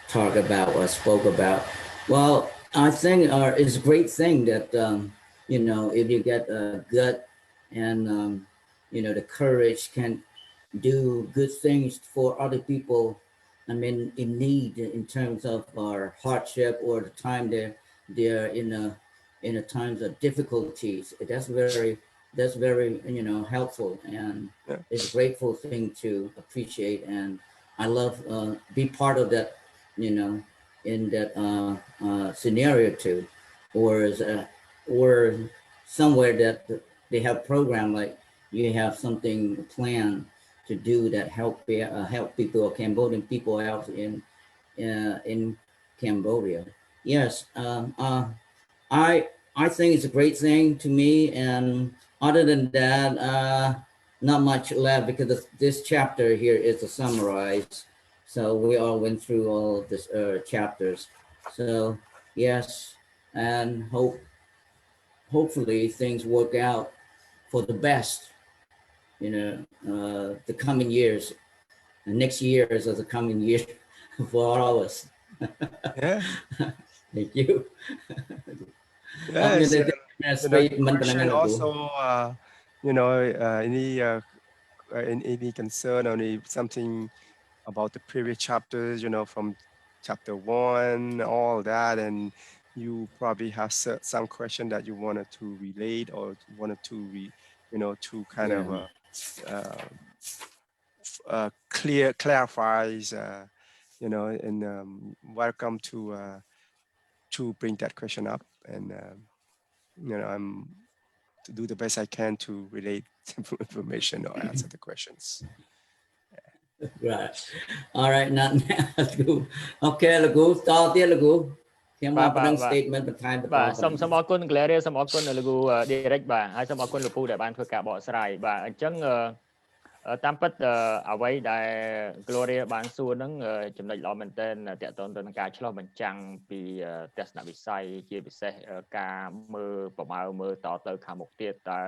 [SPEAKER 4] talked about or spoke about. Well, I think it's a great thing that you know, if you get a gut and you know, the courage can do good things for other people. I mean, in need in terms of our hardship or the time they're in a times of difficulties. That's very you know, helpful, and it's a grateful thing to appreciate. And I love be part of that, you know, in that scenario too, or somewhere that they have program like you have something planned to do that help people, Cambodian people out in Cambodia. Yes, I think it's a great thing to me, and other than that, not much left because this chapter here is a summarize. So we all went through all of this chapters. So yes, and hopefully things work out for the best. The coming years, the next years of the coming year for all of us.
[SPEAKER 3] Yeah.
[SPEAKER 4] Thank you.
[SPEAKER 3] Yes.
[SPEAKER 4] Statement
[SPEAKER 3] question also, any concern or something about the previous chapters, from chapter 1, all that, and you probably have some question that you wanted to relate or wanted to to kind of clarifies, and welcome to bring that question up, and I'm to do the best I can to relate information or answer the questions.
[SPEAKER 4] Right. All right. Now, Lagu. Okay, Lagu. Start there, Lagu. statement បន្ថែមបន្ត
[SPEAKER 1] សូមអរគុណ Gloria សូមអរគុណលោក Derrick បាទហើយសូមអរគុណលោកពូដែលបានធ្វើការបកស្រាយបាទអញ្ចឹងតាមពិតអ្វីដែល Gloria បានសួរហ្នឹងចំណុចល្អមែនទែនតកតងទៅនឹងការឆ្លុះបញ្ចាំងពីទស្សនវិស័យជាពិសេសការមើលប្រមើលមើលតទៅខាងមុខទៀតតើ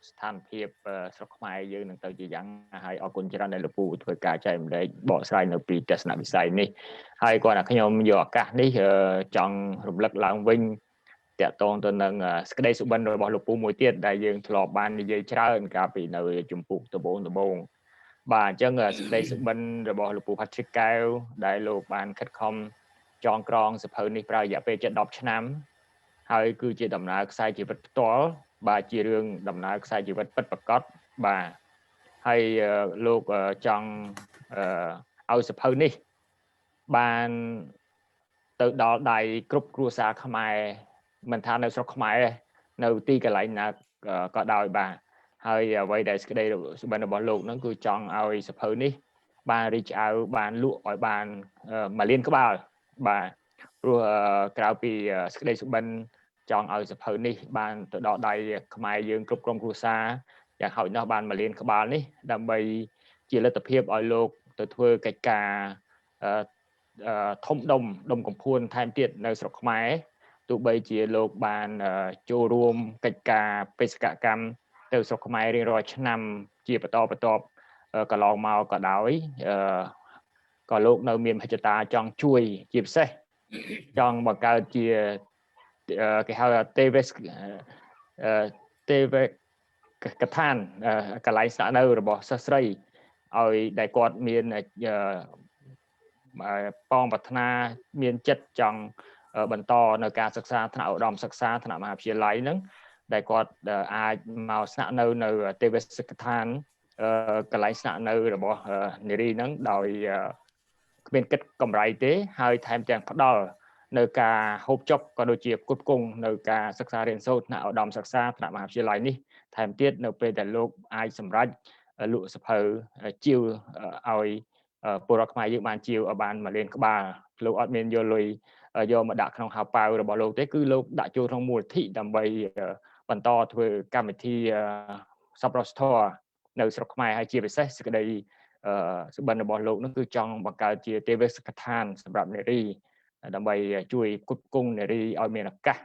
[SPEAKER 1] ស្ថានភាពស្រុកខ្មែរយើងនឹងទៅជាយ៉ាងហើយអរគុណច្រើនដែលលោកពូធ្វើការចែករំលែកបកស្រាយនៅពីទស្សនវិស័យនេះហើយគាត់ថាខ្ញុំយកឱកាសនេះចង់រំលឹកឡើងវិញតកតងទៅនឹងសេចក្តីសុបិនរបស់លោកពូមួយទៀតដែលយើងធ្លាប់បាននិយាយច្រើនកាលពីនៅជំពូកដំបូងបាទអញ្ចឹងសេចក្តីសុបិនរបស់លោកពូ Patrick កែវដែលលោកបានខិតខំចងក្រងសភៅនេះប្រើរយៈពេលជិត10ឆ្នាំហើយគឺជាដំណើរខ្សែជីវិតផ្ទាល់បាទជារឿងដំណើរខ្សែជីវិតពិតប្រាកដបាទហើយលោកចង់ឲ្យសភៅនេះបានទៅដល់ដៃគ្រប់គ្រួសារខ្មែរមិនថានៅស្រុកខ្មែរនៅទីកន្លែងណាក៏ដោយបាទហើយអ្វីដែលសេចក្តីសុបិនរបស់លោកហ្នឹងគឺចង់ឲ្យសភៅនេះបានរីកអៅបានលក់ឲ្យបាន1លានក្បាលបាទព្រោះក្រៅពីសេចក្តីសុបិនចង់ឲ្យសភៅនេះបានទៅដល់ដៃខ្មែរយើងគ្រប់ក្រុមគ្រួសារយ៉ាងហោចណាស់បាន1លានក្បាលនេះដើម្បីជាលទ្ធភាពឲ្យលោកទៅធ្វើកិច្ចការធំដុំកំភួនថែមទៀតនៅស្រុកខ្មែរទោះបីជាលោកបានចូលរួមកិច្ចការបេសកកម្មទៅស្រុកខ្មែររៀងរាល់ឆ្នាំជាបន្តបន្ទាប់កន្លងមកក៏ដោយក៏លោកនៅមានមហិច្ឆតាចង់ជួយជាពិសេសចង់បង្កើតជាគេហៅទេវកថានកន្លែងស្នាក់នៅរបស់សិស្សស្រីឲ្យដែលគាត់មានបងប្រាថ្នាមានចិត្តចង់បន្តនៅការសិក្សាថ្នាក់ឧត្តមសិក្សាថ្នាក់មហាវិទ្យាល័យហ្នឹងដែលគាត់អាចមកស្នាក់នៅទេវសិក្ខដ្ឋានកន្លែងស្នាក់នៅរបស់នារីហ្នឹងដោយគ្មានគិតកម្រៃទេហើយថែមទាំងផ្ដល់នៅការហូបចុកក៏ដូចជាផ្គត់ផ្គង់នៅការសិក្សារៀនសូត្រថ្នាក់ឧត្តមសិក្សាថ្នាក់មហាវិទ្យាល័យនេះថែមទៀតនៅពេលដែលលោកអាចសម្រេចលក់សភៅជាវឲ្យពលរដ្ឋខ្មែរយើងបានជាវឲ្យបាន1លានក្បាលលោកអត់មានយកលុយយកមកដាក់ក្នុងហៅប៉ៅរបស់លោកទេគឺលោកដាក់ចូលក្នុងមូលនិធិដើម្បីបន្តធ្វើកម្មវិធីសប្បុរសធម៌នៅស្រុកខ្មែរហើយជាពិសេសសេចក្តីសុបិនរបស់លោកនោះគឺចង់បង្កើតជាទេវសិក្ខដ្ឋានសម្រាប់នារីដើម្បីជួយផ្គត់ផ្គង់នារីឲ្យមានឱកាស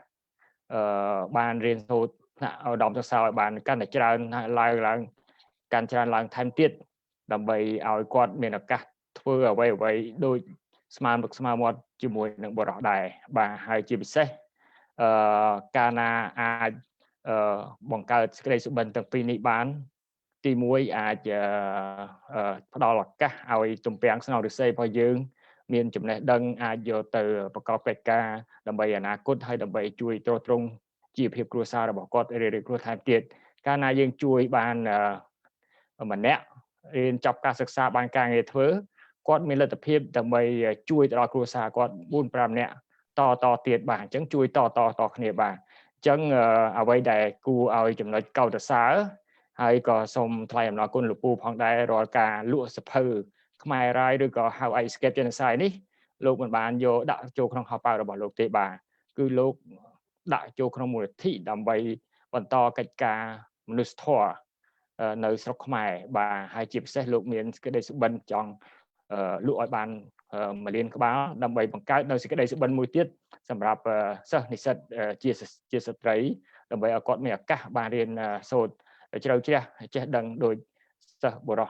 [SPEAKER 1] បានរៀនសូត្រថ្នាក់ឧត្តមសិក្សាឲ្យបានកាន់តែច្រើនឡើងកាន់ច្រើនឡើងថែមទៀតដើម្បីឲ្យគាត់មានឱកាសធ្វើអ្វីដូចស្មើមុខស្មើមាត់ជាមួយនឹងបុរសដែរបាទហើយជាពិសេសកាលណាអាចបង្កើតសេចក្តីសុបិនទាំងពីរនេះបានទី1អាចផ្ដល់ឱកាសឲ្យទំពាំងស្នងឫស្សីរបស់យើងមានចំណេះដឹងអាចយកទៅប្រកបកិច្ចការដើម្បីអនាគតហើយដើម្បីជួយទ្រទ្រង់ជីវភាពគ្រួសាររបស់គាត់រៀបរយថែមទៀតកាលណាយើងជួយបានម្នាក់រៀនចប់ការសិក្សាបានការងារធ្វើ គាត់មានលទ្ធភាពដើម្បីជួយទៅដល់គ្រួសារគាត់ 4-5 នាក់តទៀតបាទអញ្ចឹងជួយតគ្នាបាទអញ្ចឹងអ្វីដែលគួរឲ្យចំណុចកោតសរសើរហើយក៏សូមថ្លែងអំណរគុណលោកពូផងដែររាល់ការលក់សភៅខ្មែររាយឬក៏ How I Escaped Genocide នេះលោកមិនបានយកដាក់ចូលក្នុងហោប៉ៅរបស់លោកទេបាទគឺលោកដាក់ចូលក្នុងមូលនិធិដើម្បីបន្តកិច្ចការមនុស្សធម៌នៅស្រុកខ្មែរបាទហើយជាពិសេសលោកមានសេចក្តីសុបិនចង់លក់ឲ្យបាន1លានក្បាលដើម្បីបង្កើតនៅសេចក្តីសុបិនមួយទៀតសម្រាប់សិស្សនិស្សិតជាស្ត្រីដើម្បីឲ្យគាត់មានឱកាសបានរៀនសូត្រជ្រៅជ្រះចេះដឹងដោយសិស្សបុរស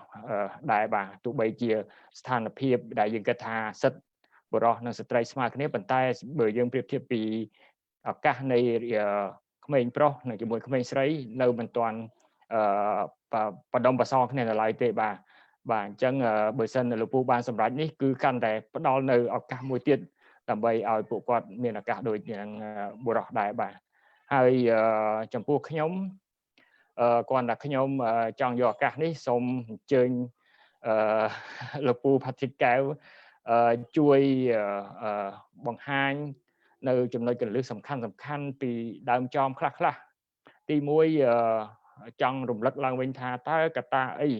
[SPEAKER 1] ដែរបាទទោះបីជាស្ថានភាពដែលយើងគិតថាសិទ្ធិបុរសនិងស្ត្រីស្មើគ្នាប៉ុន្តែបើយើងប្រៀបធៀបពីឱកាសនៃក្មេងប្រុសនិងជាមួយក្មេងស្រីនៅមិនទាន់បដិបសគ្នានៅឡើយទេបាទអញ្ចឹងបើសិនលោកពូបានសម្រេចនេះគឺកាន់តែផ្ដល់នៅឱកាសមួយទៀតដើម្បីឲ្យពួកគាត់មានឱកាសដូចយ៉ាងបុរសដែរបាទហើយចំពោះខ្ញុំគាត់ថាខ្ញុំចង់យកឱកាសនេះសូមអញ្ជើញលោកពូផាទ្រីកកែវជួយបង្ហាញនៅចំណុចគន្លឹះសំខាន់ពីដើមចមខ្លះទី1ចង់រំលឹកឡើងវិញថាតើកត្តាអី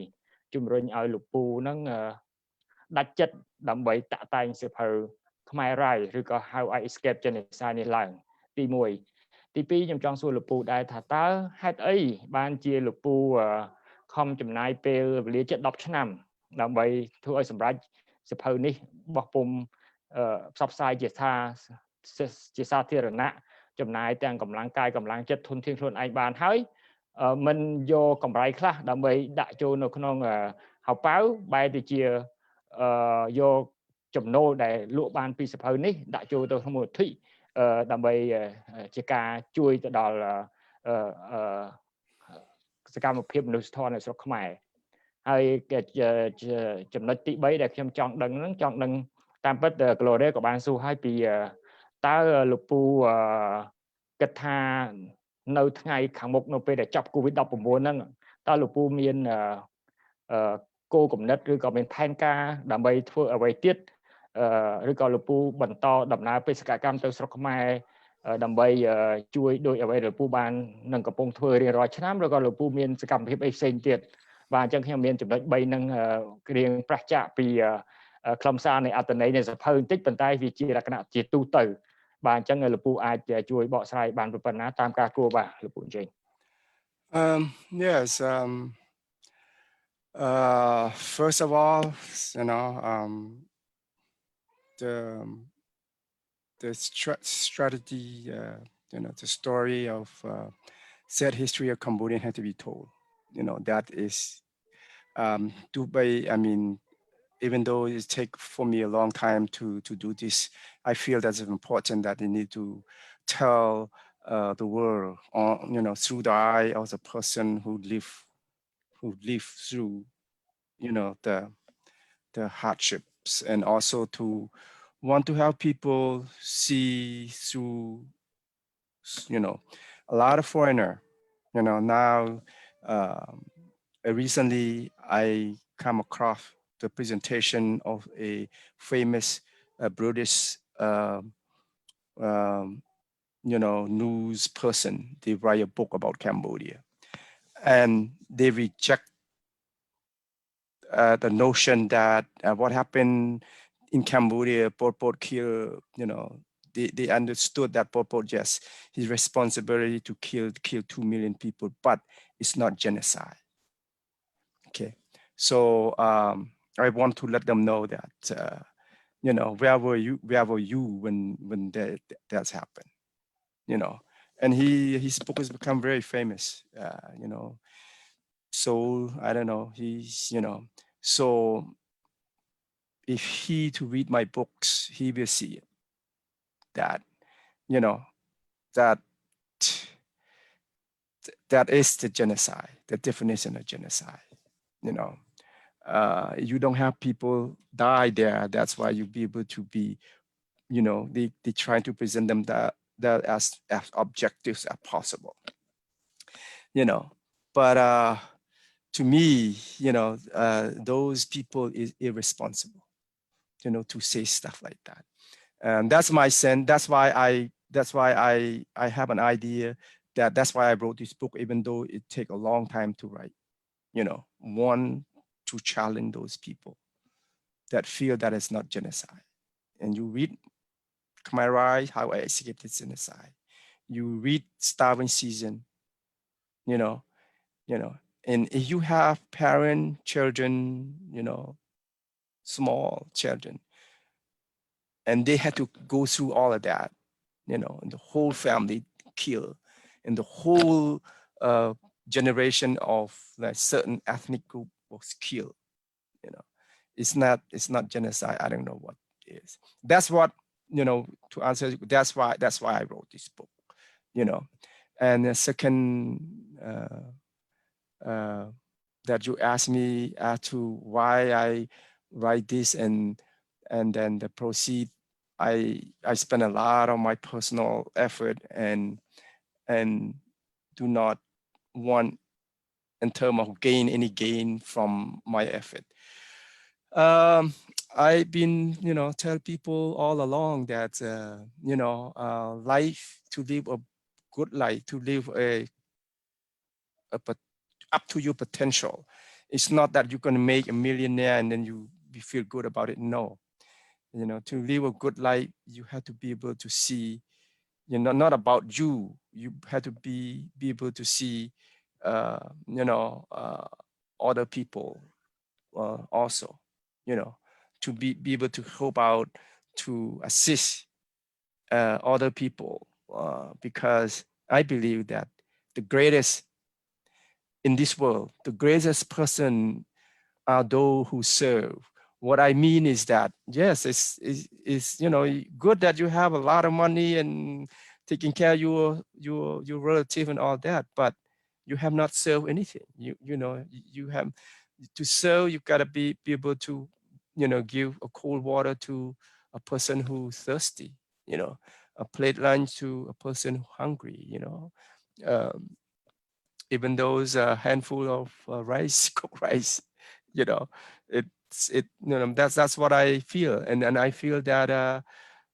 [SPEAKER 1] ជំរុញឲ្យលោកពូនឹងដាច់ចិត្តដើម្បីតាក់តែងសៀវភៅខ្មែររាយឬក៏ How I Escaped Genocide នេះឡើងទី1ទី2ខ្ញុំចង់សួរលោកពូដែរថាតើហេតុអីបានជាលោកពូខំចំណាយពេលវេលាជិត10ឆ្នាំដើម្បីធ្វើឲ្យសម្រេចសៀវភៅនេះបោះពុម្ពផ្សព្វផ្សាយជាសាធារណៈចំណាយទាំងកម្លាំងកាយកម្លាំងចិត្តធនធានខ្លួនឯងបានហើយមិនយកកម្រៃខ្លះដើម្បីដាក់ចូលនៅក្នុងហោប៉ៅបែរទៅជាយកចំណូលដែលលក់បានពីសៀវភៅនេះដាក់ចូលទៅក្នុងមូលនិធិដើម្បីជាការជួយទៅដល់សកម្មភាពមនុស្សធម៌នៅស្រុកខ្មែរហើយចំណុចទី3ដែលខ្ញុំចង់ដឹងតាមពិត Gloria ក៏បានសួរឲ្យពីតើលោកពូគិតថានៅថ្ងៃខាងមុខនៅពេលដែលចប់ COVID-19 ហ្នឹងតើលោកពូមានគោលគំនិតឬក៏មានផែនការដើម្បីធ្វើអ្វីទៀតឬក៏លោកពូបន្តដំណើរបេសកកម្មទៅស្រុកខ្មែរដើម្បីជួយដោយអ្វីដែលលោកពូបាននឹងកំពុងធ្វើរៀងរាល់ឆ្នាំឬក៏លោកពូមានសកម្មភាពអីផ្សេងទៀតបាទអញ្ចឹងខ្ញុំមានចំណុច3នឹងរៀងប្រះចាកពីខ្លឹមសារនៃអត្ថន័យនៃសភៅបន្តិចប៉ុន្តែវាជាលក្ខណៈជាទូទៅបាទអញ្ចឹងលោកពូអាចជួយបកស្រាយបានប៉ុណ្ណាតាមការគួរបាទលោកពូអញ្ជើញ
[SPEAKER 3] Yes first of all you know the strategy you know the story of sad history of Cambodian had to be told you know that is Dubai I mean even though it take for me a long time to do this I feel that's important that they need to tell the world you know through the eye of the person who live through you know the hardships and also to want to help people see through you know a lot of foreigner you know now recently I come across the presentation of a famous British you know news person. They write a book about Cambodia and they reject the notion that what happened in Cambodia, Pol Pot killed, you know, they understood that Pol Pot, yes, his responsibility to kill 2 million people, but it's not genocide. Okay, so I want to let them know that, you know, where were you when that's happened, you know, and his book has become very famous, you know, so I don't know, he's, you know, so if he to read my books, he will see it, that, you know, that is the genocide, the definition of genocide, you know. You don't have people die there. That's why you be able to be, you know, they try to present them that as objectives as possible, you know. But to me, you know, those people is irresponsible, you know, to say stuff like that. And that's my sense. That's why I have an idea that's why I wrote this book, even though it take a long time to write, you know, one, to challenge those people that feel that it's not genocide. And you read Khmer, how I escaped genocide. You read Starving Season, you know, and if you have parent, children, you know, small children, and they had to go through all of that, you know, and the whole family killed, and the whole generation of like certain ethnic group was killed, you know. It's not genocide. I don't know what it is. That's what, you know, to answer, that's why I wrote this book, you know. And the second that you asked me as to why I write this, and then the proceed, I spend a lot of my personal effort and do not want in terms of any gain from my effort. I've been, you know, tell people all along that, you know, life, to live a good life, to live up to your potential. It's not that you're going to make a millionaire and then you feel good about it. No, you know, to live a good life, you have to be able to see, you know, not about you. You have to be able to see, you know, other people also, you know, to be able to help out, to assist other people, because I believe that the greatest in this world, the greatest person are those who serve. What I mean is that, yes, it's you know, good that you have a lot of money and taking care of your relative and all that, but you have not served anything. You know, you have to serve. You gotta be able to, you know, give a cold water to a person who's thirsty. You know, a plate lunch to a person who's hungry. You know, even those handful of rice, cooked rice, you know, you know, that's what I feel. And I feel that,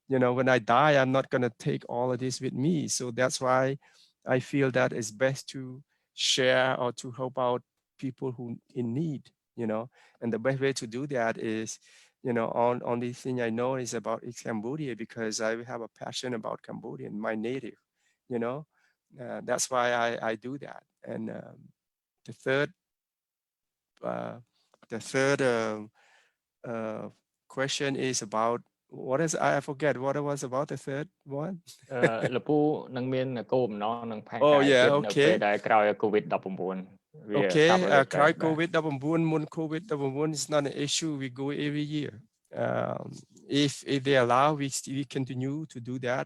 [SPEAKER 3] you know, when I die, I'm not going to take all of this with me. So that's why I feel that it's best to share or to help out people who in need, you know. And the best way to do that is, you know, only thing I know is about Cambodia, because I have a passion about Cambodian, my native, you know. That's why I do that. And the third question is about, what is, I forget what it was about the third one.
[SPEAKER 1] លពូនឹងមានគោលបំណងនឹងផែន
[SPEAKER 3] Oh
[SPEAKER 1] ការ
[SPEAKER 3] yeah,
[SPEAKER 1] ទៀតនៅពេល
[SPEAKER 3] okay.
[SPEAKER 1] ដែលក្រោយ COVID-19 វា
[SPEAKER 3] Okay,
[SPEAKER 1] សាប់រលាបទៅ
[SPEAKER 3] cry
[SPEAKER 1] បាទ
[SPEAKER 3] COVID-19, mun COVID-19 is not an issue. We go every year. If they allow, we continue to do that.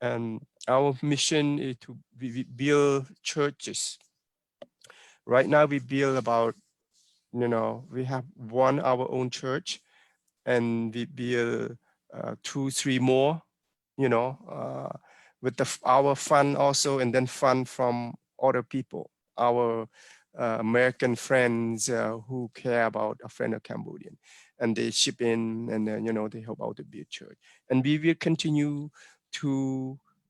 [SPEAKER 3] And our mission is to build churches. Right now we build about, you know, we have our own church, and we build 2-3 more, you know, with our fund also, and then fund from other people, our American friends who care about a friend of Cambodian, and they chip in, and then, you know, they help out to build church. And we will continue to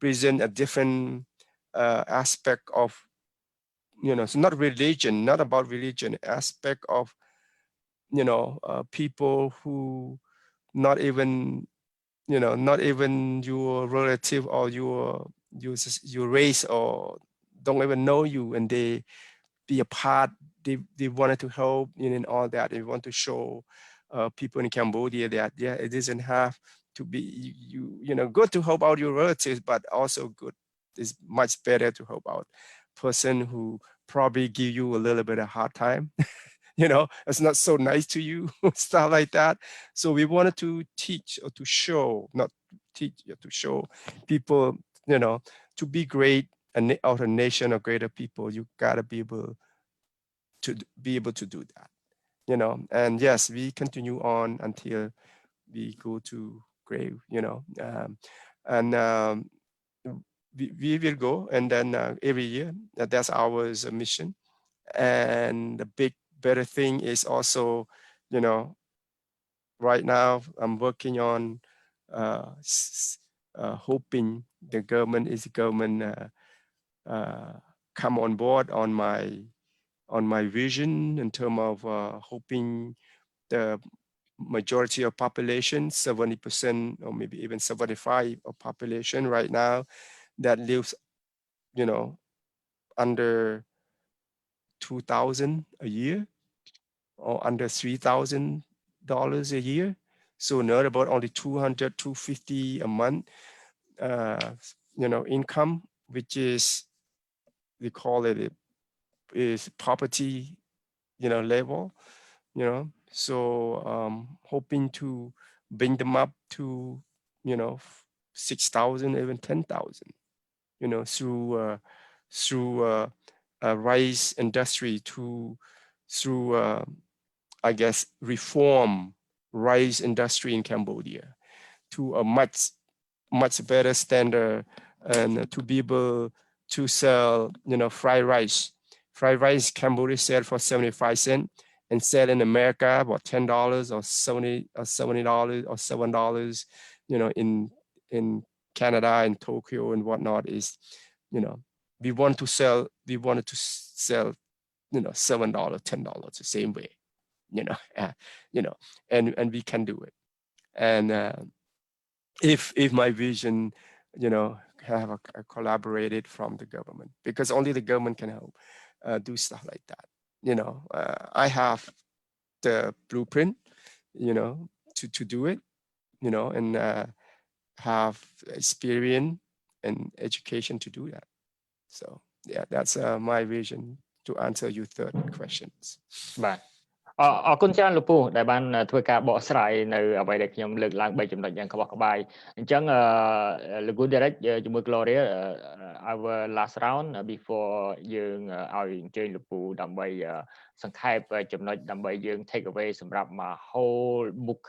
[SPEAKER 3] present a different aspect of, you know, it's not religion, not about religion, aspect of, you know, people who not even, you know, not even your relative or your race, or don't even know you, and they be a part, they wanted to help in all that. They want to show people in Cambodia that, yeah, it doesn't have to be you know, good to help out your relatives, but also good, it's much better to help out person who probably give you a little bit of hard time. You know, it's not so nice to you, stuff like that. So we wanted to teach, or to show, not teach, to show people, you know, to be great, and out a nation of greater people, you gotta be able to do that, you know. And yes, we continue on until we go to grave, you know. And we will go, and then every year, that's our mission. And the better thing is also, you know, right now I'm working on hoping the government come on board on my vision in terms of hoping the majority of population, 70% or maybe even 75% of population right now that lives, under 2,000 a year or under $3,000 a year. So not about only 200, 250 a month, income, which is, we call it is poverty, level, so hoping to bring them up to, 6,000, even 10,000, through rice industry, through I guess reform rice industry in Cambodia to a much better standard, and to be able to sell, fried rice. Fried rice Cambodia sell for 75 cents and sell in America about $10 or $70 or $7, in Canada and Tokyo and whatnot is, we wanted to sell, $7, $10 the same way, and we can do it. And if my vision, have a collaborated from the government, because only the government can help do stuff like that. I have the blueprint, to do it, and have experience and education to do that. So yeah, that's my vision to answer your third questions.
[SPEAKER 1] អរគុណច្រើនលោកពូដែលបានធ្វើការបកស្រាយនៅអ្វីដែលខ្ញុំលើកឡើង3ចំណុចយ៉ាងក្បោះក្បាយអញ្ចឹងលោក Derrick ជាមួយ Gloria our last round before យើងឲ្យអញ្ជើញលោកពូដើម្បីសង្ខេបចំណុចដើម្បីយើង take away សម្រាប់មក whole book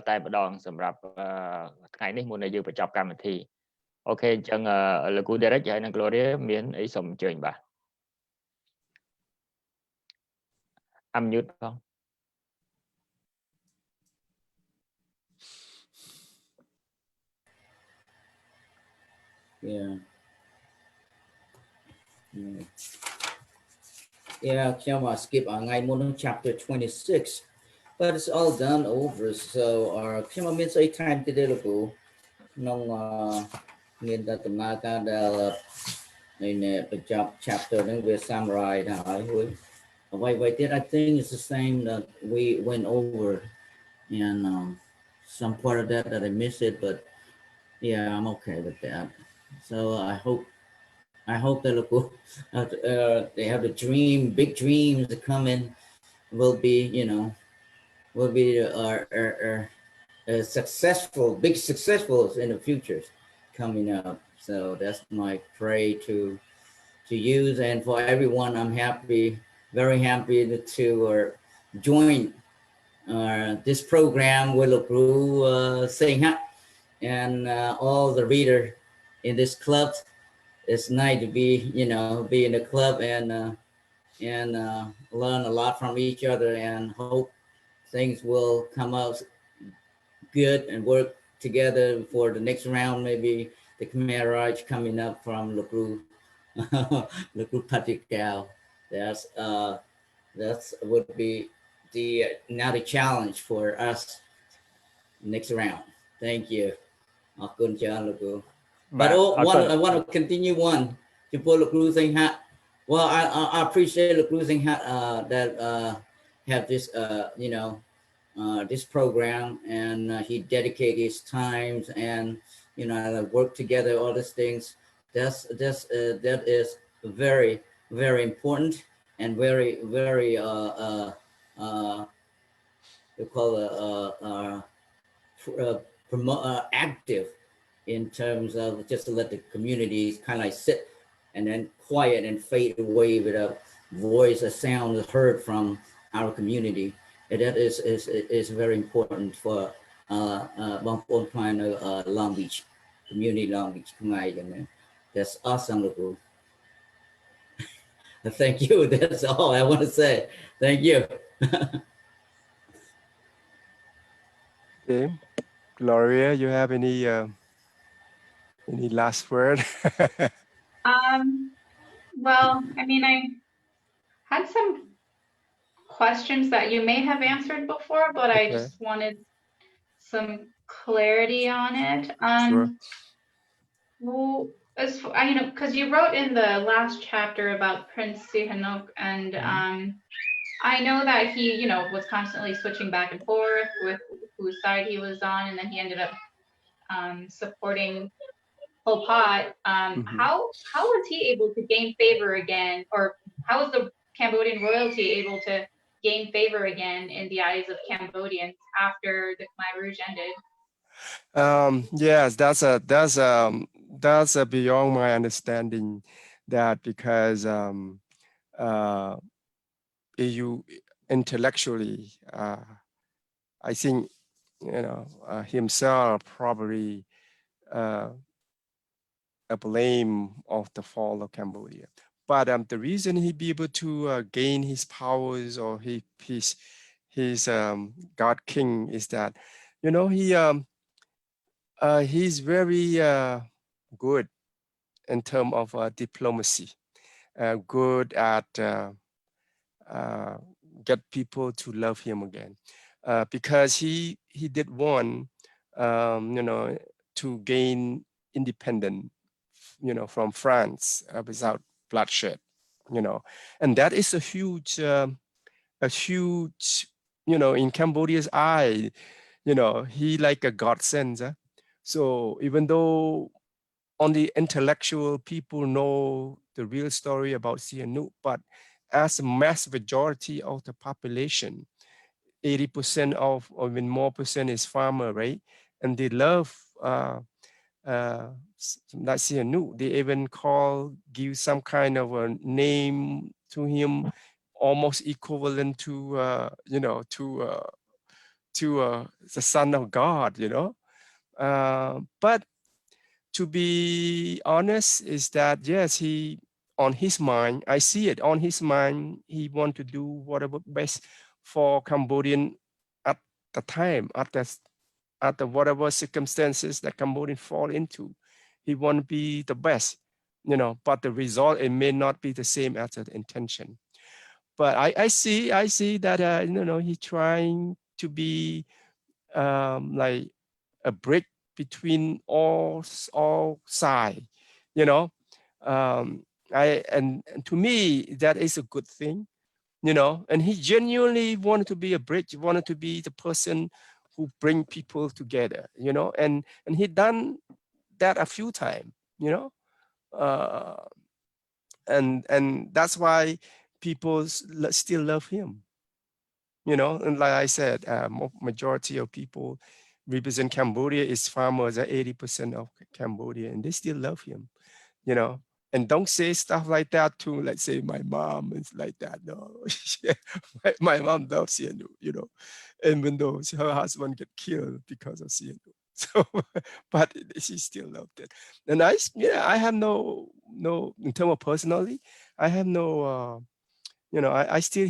[SPEAKER 1] តែម្ដងសម្រាប់ថ្ងៃនេះមុនដែលយើងបញ្ចប់កម្មវិធីអូខេអញ្ចឹងលោក Derrick ហើយនិង Gloria មានអីសូមអញ្ជើញបាទ unmute ផង
[SPEAKER 4] Yeah, I'll skip on chapter 26, but it's all done over. So our means a time to do no mean that the Maka in the chapter then we summarize wait did I think it's the same that we went over, and some part of that I missed it, but yeah, I'm okay with that. So I hope that they have the big dreams that come in will be, big successfuls in the future coming up. So that's my prayer to use, and for everyone, I'm very happy to join this program with Sanghak and all the reader in this club. It's nice to be in the club and learn a lot from each other, and hope things will come out good and work together for the next round. Maybe the Khmer Raj coming up from Lukru Patikau. That's would be now the challenge for us next round. Thank you. But I want to continue one to pull the cruising hat. Well, I appreciate the cruising hat that have this this program, and he dedicated his times and work together, all these things. That is very, very important and very, very active in terms of just to let the communities kind of like sit and then quiet and fade away with a voice, a sound is heard from our community. And that is very important for Long Beach, community Long Beach, Khmer. That's awesome. Thank you. That's all I want to say. Thank you.
[SPEAKER 3] Okay, Gloria, you have any last word?
[SPEAKER 2] Well, I mean, I had some questions that you may have answered before, but I
[SPEAKER 3] Okay.
[SPEAKER 2] just wanted some clarity on it.
[SPEAKER 3] Sure.
[SPEAKER 2] Well, you know, because you wrote in the last chapter about Prince Sihanouk, and I know that he, you know, was constantly switching back and forth with whose side he was on, and then he ended up supporting Pol Pot. How was he able to gain favor again, or how was the Cambodian royalty able to gain favor again in the eyes of Cambodians after the Khmer Rouge ended?
[SPEAKER 3] Yes, that's beyond my understanding. That because you intellectually, I think himself probably a blame of the fall of Cambodia. But the reason he be able to gain his powers or his God King is that, you know, he's very good in terms of diplomacy, good at get people to love him again, because he did want to gain independence, from France without bloodshed, and that is a huge, in Cambodia's eye, he like a godsend. So even though only intellectual people know the real story about Sihanouk, but as a mass majority of the population, 80% of, or even more percent, is farmer, right? And they love that Sihanouk. They even give some kind of a name to him, almost equivalent to the Son of God, but to be honest is that, yes, he, on his mind, I see it on his mind, he want to do whatever best for Cambodian at the time, at the whatever circumstances that Cambodian fall into. He want to be the best, but the result, it may not be the same as the intention. But I see that he trying to be like a bridge between all sides, and to me that is a good thing, and he genuinely wanted to be a bridge, wanted to be the person who bring people together, and he done that a few times, and that's why people still love him, and like I said, majority of people represent Cambodia is farmers at 80% of Cambodia, and they still love him, and don't say stuff like that to, let's say, my mom is like that. No, my mom loves Sihanouk, even though her husband get killed because of Sihanouk. So, but she still loved it. And I have no, in terms of personally, I have no, I still,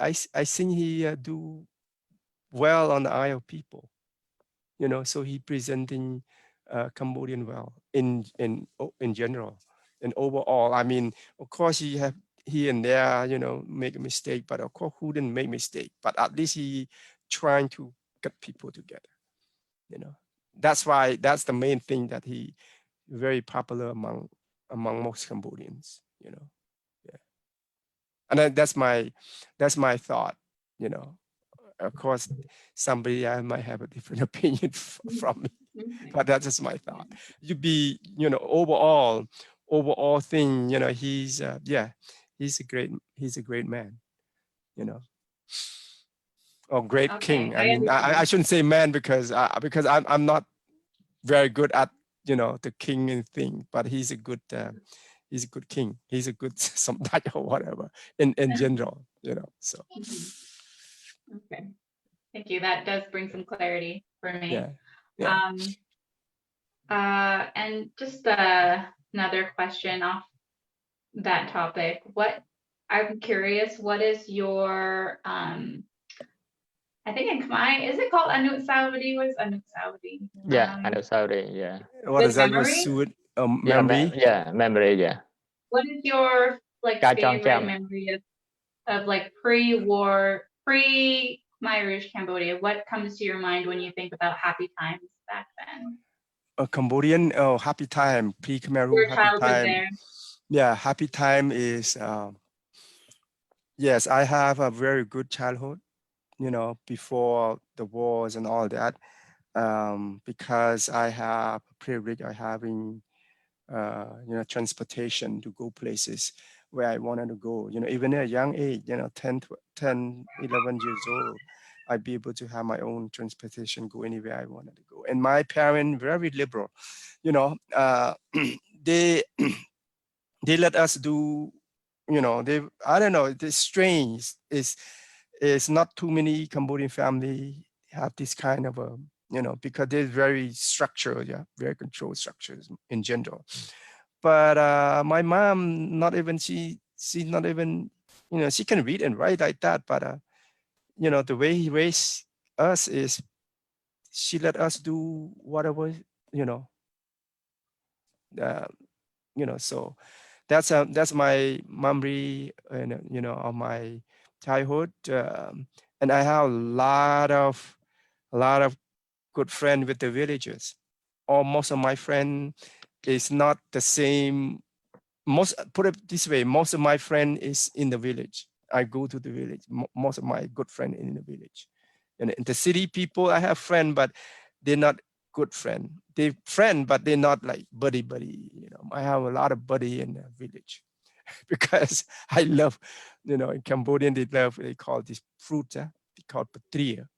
[SPEAKER 3] I think he do well on the eye of people, so he presenting Cambodian well in general and overall. I mean, of course, he have here and there, make a mistake, but of course, who didn't make mistake? But at least he trying to get people together, That's why, that's the main thing, that he very popular among most Cambodians, Yeah. And that's my thought, Of course, somebody might have a different opinion from me, but that's just my thought. You be, overall thing, he's he's a great man, or great king. I mean, I shouldn't say man because I'm not very good at the king and thing, but he's a good king. He's a good samdach or whatever in general, So.
[SPEAKER 2] Okay, thank you. That does bring some clarity for me.
[SPEAKER 3] Yeah.
[SPEAKER 2] And just another question off that topic. I'm curious, what is your I think in Khmer, is it called Anut Saudi? What is Anut Saudi?
[SPEAKER 1] Yeah, I know sorry. Yeah.
[SPEAKER 3] What
[SPEAKER 2] Good
[SPEAKER 3] is that? Was
[SPEAKER 2] memory?
[SPEAKER 3] suit
[SPEAKER 1] Yeah,
[SPEAKER 3] memory?
[SPEAKER 1] yeah, memory. Yeah.
[SPEAKER 2] What is your like
[SPEAKER 1] Ca chong
[SPEAKER 2] favorite
[SPEAKER 1] chăm.
[SPEAKER 2] memory of like pre-war, pre-Khmer Cambodia? What comes to your mind when you think about happy times back then?
[SPEAKER 3] A Cambodian happy time, pre-Khmer
[SPEAKER 2] Your
[SPEAKER 3] happy
[SPEAKER 2] childhood
[SPEAKER 3] time.
[SPEAKER 2] there.
[SPEAKER 3] Yeah, happy time is yes, I have a very good childhood, you know, before the wars and all that, because I have privilege of having you know, transportation to go places where I wanted to go, you know, even at a young age, you know, 10, 11 years old, I'd be able to have my own transportation, go anywhere I wanted to go. And my parents, very liberal, you know, they they let us do, you know, I don't know, it's strange. It's not too many Cambodian family have this kind of a, you know, because they're very structured, yeah, very controlled structures in general. But my mom, not even she's not even, you know, she can read and write like that, but you know, the way he raised us is she let us do whatever, you know, uh, you know, so that's my memory, and you know, of my childhood, and I have a lot of good friends with the villagers. Or most of my friend is not the same. Most, put it this way, most of my friend is in the village. I go to the village. Most of my good friend in the village. And in the city people, I have friend, but they're not good friend. They friend, but they're not like buddy. You know, I have a lot of buddy in the village because I love, you know, in Cambodian they call this fruit, they call patria.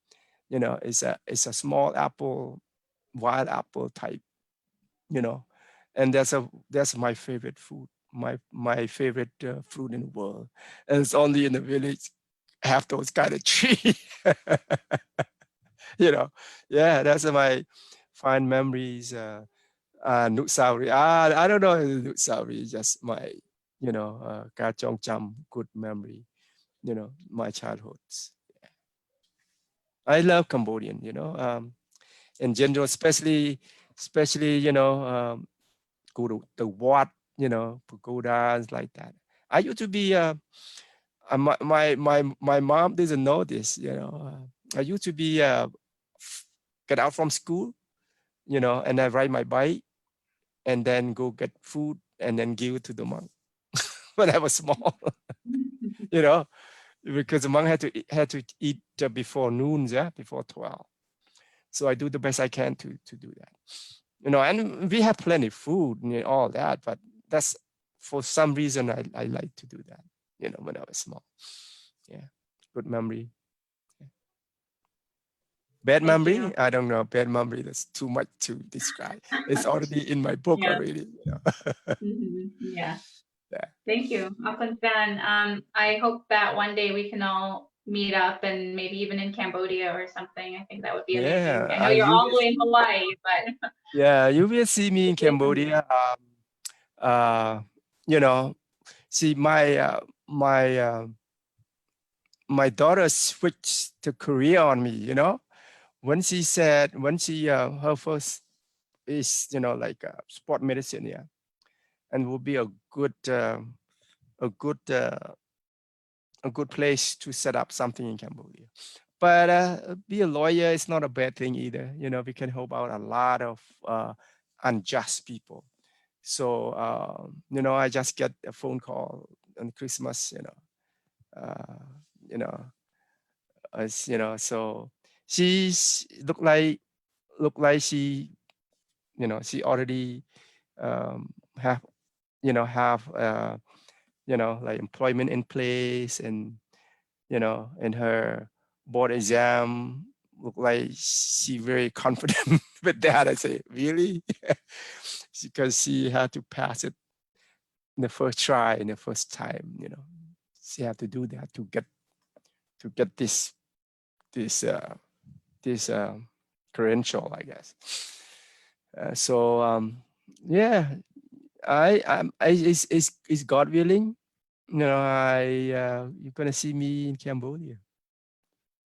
[SPEAKER 3] You know, it's a small apple, wild apple type, you know, and that's my favorite food, my favorite fruit in the world, and it's only in the village have those kind of tree. You know, yeah, that's my fine memories. Nut Sauri, I don't know, Nut Sauri, just my, you know, Ka Chong Cham, good memory, you know, my childhoods. I love Cambodian, you know, in general, especially, you know, go to the Wat, you know, pagodas like that. I used to be my mom doesn't know this, you know. I used to be get out from school, you know, and I ride my bike and then go get food and then give it to the monk when I was small, you know, because the monk had to eat before noon, yeah, before 12. So I do the best I can to do that, you know. And we have plenty of food and all that, but that's for some reason I like to do that, you know, when I was small. Yeah, good memory. Bad
[SPEAKER 2] Thank
[SPEAKER 3] memory,
[SPEAKER 2] you.
[SPEAKER 3] I don't know. Bad memory, that's too much to describe. It's already in my book
[SPEAKER 2] Yeah.
[SPEAKER 3] already, you know.
[SPEAKER 2] Yeah.
[SPEAKER 3] Yeah.
[SPEAKER 2] Thank you. I hope that one day we can all meet up and maybe even in Cambodia or something. I think that would be amazing. I know
[SPEAKER 3] Yeah,
[SPEAKER 2] you're all the way in Hawaii, but
[SPEAKER 3] yeah, you will see me in Cambodia. You know, see my daughter switched to Korea on me, you know. When she her first is, you know, like sport medicine, yeah, and will be a good a good uh, a good place to set up something in Cambodia. But be a lawyer is not a bad thing either. You know, we can help out a lot of unjust people. So you know, I just get a phone call on Christmas. Uh, you know, as you know, so she's look like she, you know, she already have, you know, have you know, like employment in place, and you know, in her board exam look like she very confident with that. I say, really? Because she had to pass it in the first try, in the first time, you know. She had to do that to get this credential, I guess. So yeah, it's God willing, you know, you're gonna see me in Cambodia.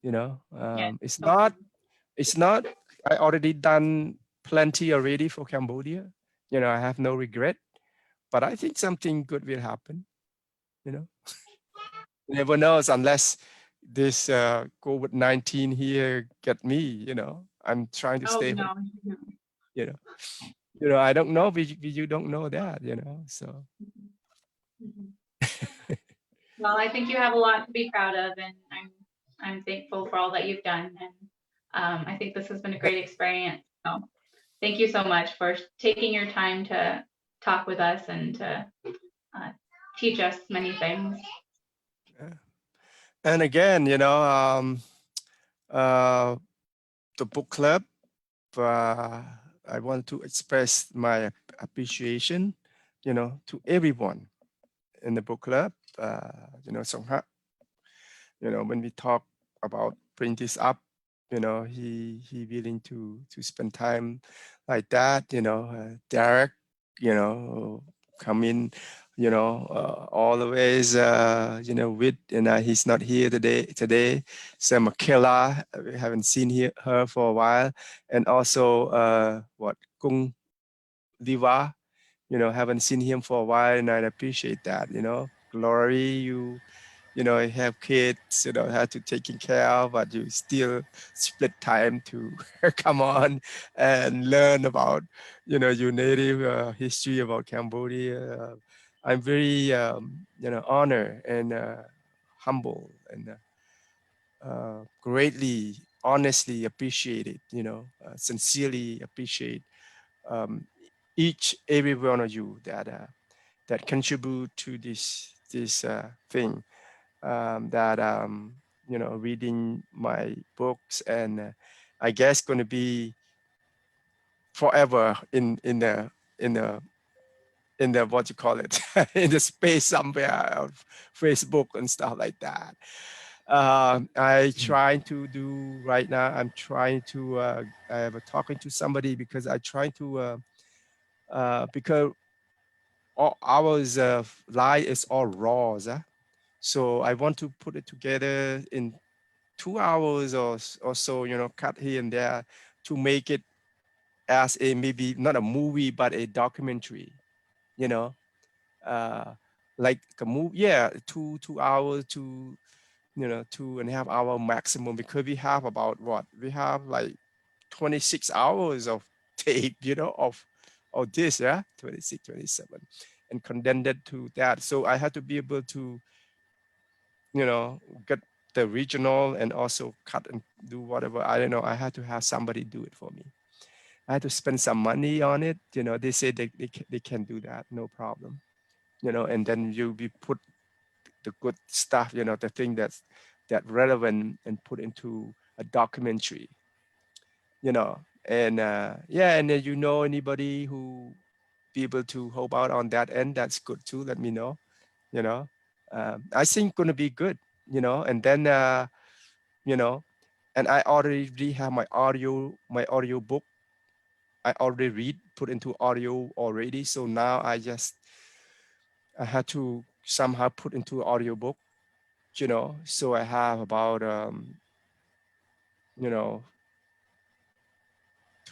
[SPEAKER 3] you know.
[SPEAKER 2] Yeah.
[SPEAKER 3] It's not, I already done plenty already for Cambodia. You know, I have no regret, but I think something good will happen, you know. Never knows unless this COVID-19 here get me, you know. I'm trying to stay home, you know. You know, I don't know, you don't know that, you know, so.
[SPEAKER 2] Well, I think you have a lot to be proud of, and I'm thankful for all that you've done, and I think this has been a great experience. So thank you so much for taking your time to talk with us and to teach us many things.
[SPEAKER 3] Yeah. And again, you know, the book club, I want to express my appreciation, you know, to everyone in the book club. You know, Sanghak, you know, when we talk about bring this up, you know, he willing to spend time like that, you know. Derrick, you know, come in, you know, always, you know, with, and he's not here today. So Michaela, we haven't seen her for a while, and also what Kung Liva, you know, haven't seen him for a while, and I appreciate that, you know. Gloria, you know, have kids, you know, have to taking care of, but you still split time to come on and learn about, you know, your native history about Cambodia. I'm very, you know, honored and humble and greatly, honestly appreciate it, you know, sincerely appreciate every one of you that contribute to this thing. That you know, reading my books, and I guess going to be forever in the what you call it in the space somewhere of Facebook and stuff like that. I trying to do right now. I'm trying to I have talking to somebody because I trying to because all ours lie is all raw, so I want to put it together in 2 hours or so, you know, cut here and there to make it as a maybe not a movie but a documentary, you know, like a movie. Yeah, 2 hours to, you know, 2.5 hour maximum, because we have about what we have like 26 hours of tape, you know, of this, yeah, 26, 27, and condensed it to that. So I had to be able to, you know, get the regional and also cut and do whatever. I don't know. I had to have somebody do it for me. I had to spend some money on it. You know, they say they can do that, no problem. You know, and then you be put the good stuff, you know, the thing that relevant, and put into a documentary. You know, and yeah, and then, you know, anybody who be able to help out on that end, that's good too. Let me know. You know, I think gonna be good. You know, and then you know, and I already have my audio book. I already read, put into audio already. So now I had to somehow put into audio book, you know. So I have about you know,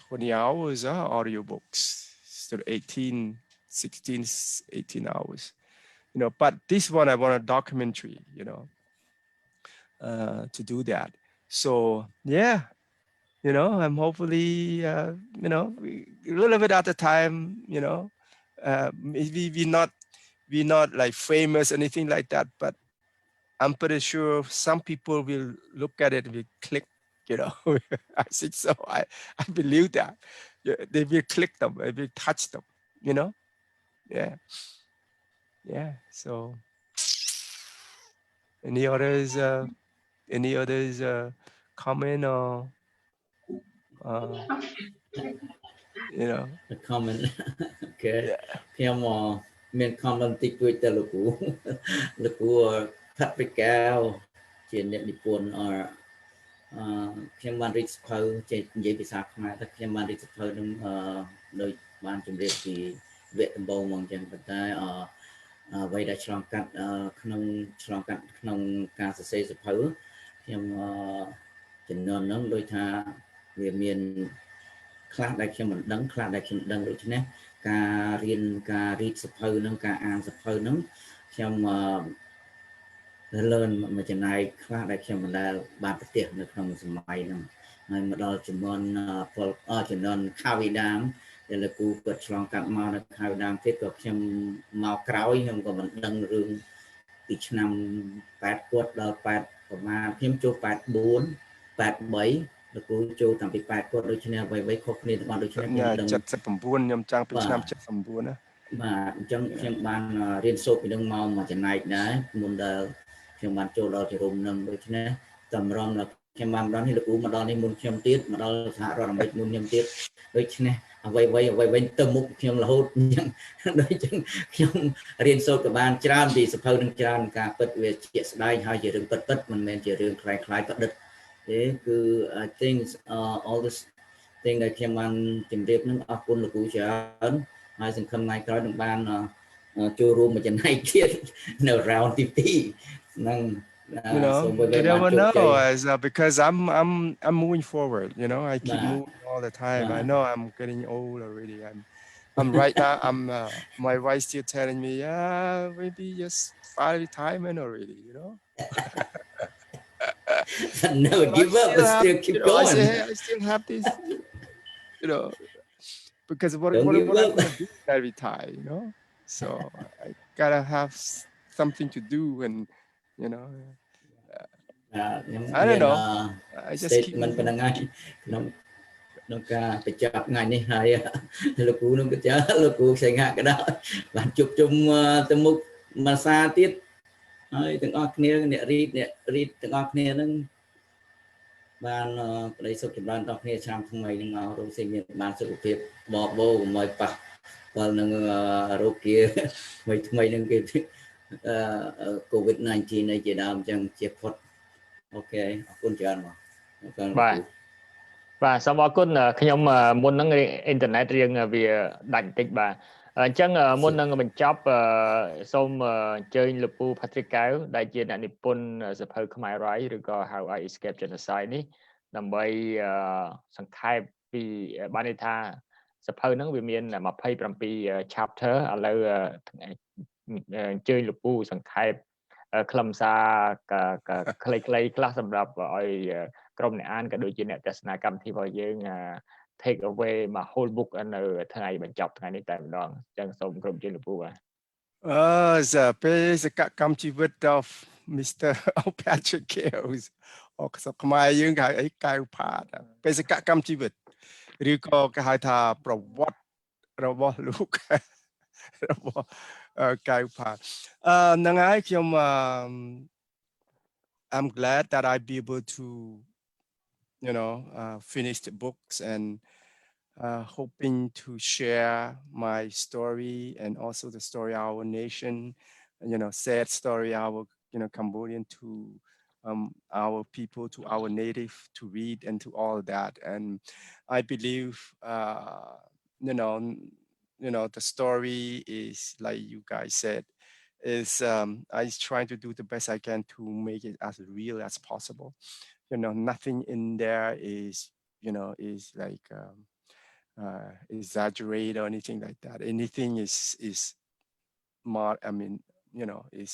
[SPEAKER 3] 20 hours audio books, so 18, 16, 18 hours, you know. But this one I want a documentary, you know, to do that. So yeah, you know, I'm hopefully, you know, a little bit at a time, you know, we not like famous, anything like that, but I'm pretty sure some people will look at it and will click, you know. I think so. I believe that. Yeah, they will click them, they will touch them, you know. Yeah. Yeah. So any others, comment or, you know.
[SPEAKER 4] A comment. Okay.
[SPEAKER 3] Yeah.
[SPEAKER 4] ខ្ញុំមាន comment តិចតួចទៅលោកគ្រូលោកគ្រូ Paprika ជាអ្នកនិពន្ធខ្ញុំបានរីកសភៅចេះនិយាយភាសាខ្មែរតែខ្ញុំបានរីកសភៅនឹងដោយបានជម្រាបពីវគ្គដំបូងមកអញ្ចឹងប៉ុន្តែអ្វីដែលឆ្លងកាត់ក្នុងការសរសេរសភៅ ខ្ញុំចំនួនហ្នឹងដូចថាវាមានខ្លះដែលខ្ញុំមិនដឹងខ្លះដែលខ្ញុំដឹងដូច្នេះការរៀនការរៀបសភៅហ្នឹងការអានសភៅហ្នឹងខ្ញុំlearn មួយចំណែកខ្លះដែលខ្ញុំមិនដែលបានប្រទះនៅក្នុងសម័យហ្នឹងហើយមកដល់ចំនួនចំនួនខាវីដាមដែលលោកគ្រូគាត់ឆ្លងកាត់មកនៅខាវីដាមទៀតក៏ខ្ញុំមកក្រោយខ្ញុំក៏មិនដឹងរឿងពីឆ្នាំ8គាត់ដល់8ប្រហែលខ្ញុំចូល84 83លោកគ្រូចូលតាំងពី8គាត់ដូច្នេះអ្វីៗខុសគ្នាទាំងអស់ដូច្នេះខ្ញុំដឹង
[SPEAKER 3] 79ខ្ញុំចាំពីឆ្នាំ79ណា
[SPEAKER 4] បាទអញ្ចឹងខ្ញុំបានរៀនសូត្រពីនឹងមកមួយចំណែកដែរមុនដែលខ្ញុំបានចូលដល់ទីរុំនឹងដូច្នេះតម្រាំខ្ញុំបានដល់នេះលោកគ្រូមកដល់នេះមុនខ្ញុំទៀតមកដល់សហរដ្ឋអាមេរិកមុនខ្ញុំទៀតដូច្នេះអ្វីទៅមុខខ្ញុំរហូតអញ្ចឹងដូចអញ្ចឹងខ្ញុំរៀនសូត្រក៏បានច្រើនពីសភៅនឹងច្រើនការពិតវាជាក់ស្ដែងហើយជារឿងពិតមិនមែនជារឿងคล้ายប្រឌិតទេគឺ I think all this thing ដែលខ្ញុំបានជម្រាបនឹងអរគុណលោកគ្រូច្រើនហើយសង្ឃឹមថ្ងៃក្រោយនឹងបានចូលរួមមួយចំណែកទៀតនៅ round ទី2ហ្នឹង
[SPEAKER 3] you know you never know because I'm moving forward you know I keep moving all the time I know I'm getting old already I'm right now my wife still telling me maybe just file retirement already you know
[SPEAKER 4] never give up but still keep going
[SPEAKER 3] I still have this you know because what am I gonna do when I retire you know so I gotta have something to do and you know I don't know I just keep
[SPEAKER 4] មិនប៉ុណ្ណឹងហើយក្នុងការបញ្ចប់ថ្ងៃនេះហើយលោកគ្រូនឹងក៏ចាលោកគ្រូផ្សេងហាក់ក៏ដោយបានជួបជុំទៅមុខមួយសារទៀតហើយទាំងអស់គ្នាអ្នករីតទាំងអស់គ្នានឹងបានក្តីសុខចម្រើនដល់គ្នាឆ្នាំថ្មីនឹងមករកសេចក្ដីបានសុខភាពបបោកុំឲ្យប៉ះពាល់នឹងរោគគាថ្មីនឹងគេ COVID-19 នេះជាដើមអញ្ចឹងជាផុតអូខេអរគុណច្រើនមក
[SPEAKER 1] បាទសូមអរគុណខ្ញុំមុនហ្នឹងអ៊ីនធឺណិតរៀងវាដាច់បន្តិចបាទអញ្ចឹងមុននឹងបញ្ចប់សូមអញ្ជើញលោកពូ Patrick កៅដែលជាអ្នកនិពន្ធសភៅ Khmer Rai ឬក៏ How I Escaped Genocide នេះដើម្បីសង្ខេបពីបានន័យថាសភៅហ្នឹងវាមាន27 chapter ឥឡូវអញ្ជើញលោកពូសង្ខេបខ្លឹមសារខ្លីៗខ្លះសម្រាប់ឲ្យក្រុមអ្នកអានក៏ដូចជាអ្នកទស្សនាកម្មវិធីរបស់យើង take away មក whole book នៅថ្ងៃបញ្ចប់ថ្ងៃនេះតែម្ដងអញ្ចឹងសូមក្រុមជើងលោកពូបាទ
[SPEAKER 3] បេសកកម្មជីវិត of Mr. Patrick Chaos អក្សរខ្មែរយើងគេហៅអីកៅផាតបេសកកម្មជីវិតឬក៏គេហៅថាប្រវត្តិរបស់លោករបស់កៅផាតហ្នឹងហើយខ្ញុំI'm glad that I be able to you know finish the books and hoping to share my story and also the story of our nation you know sad story our you know Cambodian to our people to our native to read and to all that and I believe you know the story is like you guys said is I trying to do the best I can to make it as real as possible you know nothing in there is you know is like exaggerate or anything like that anything is more I mean you know is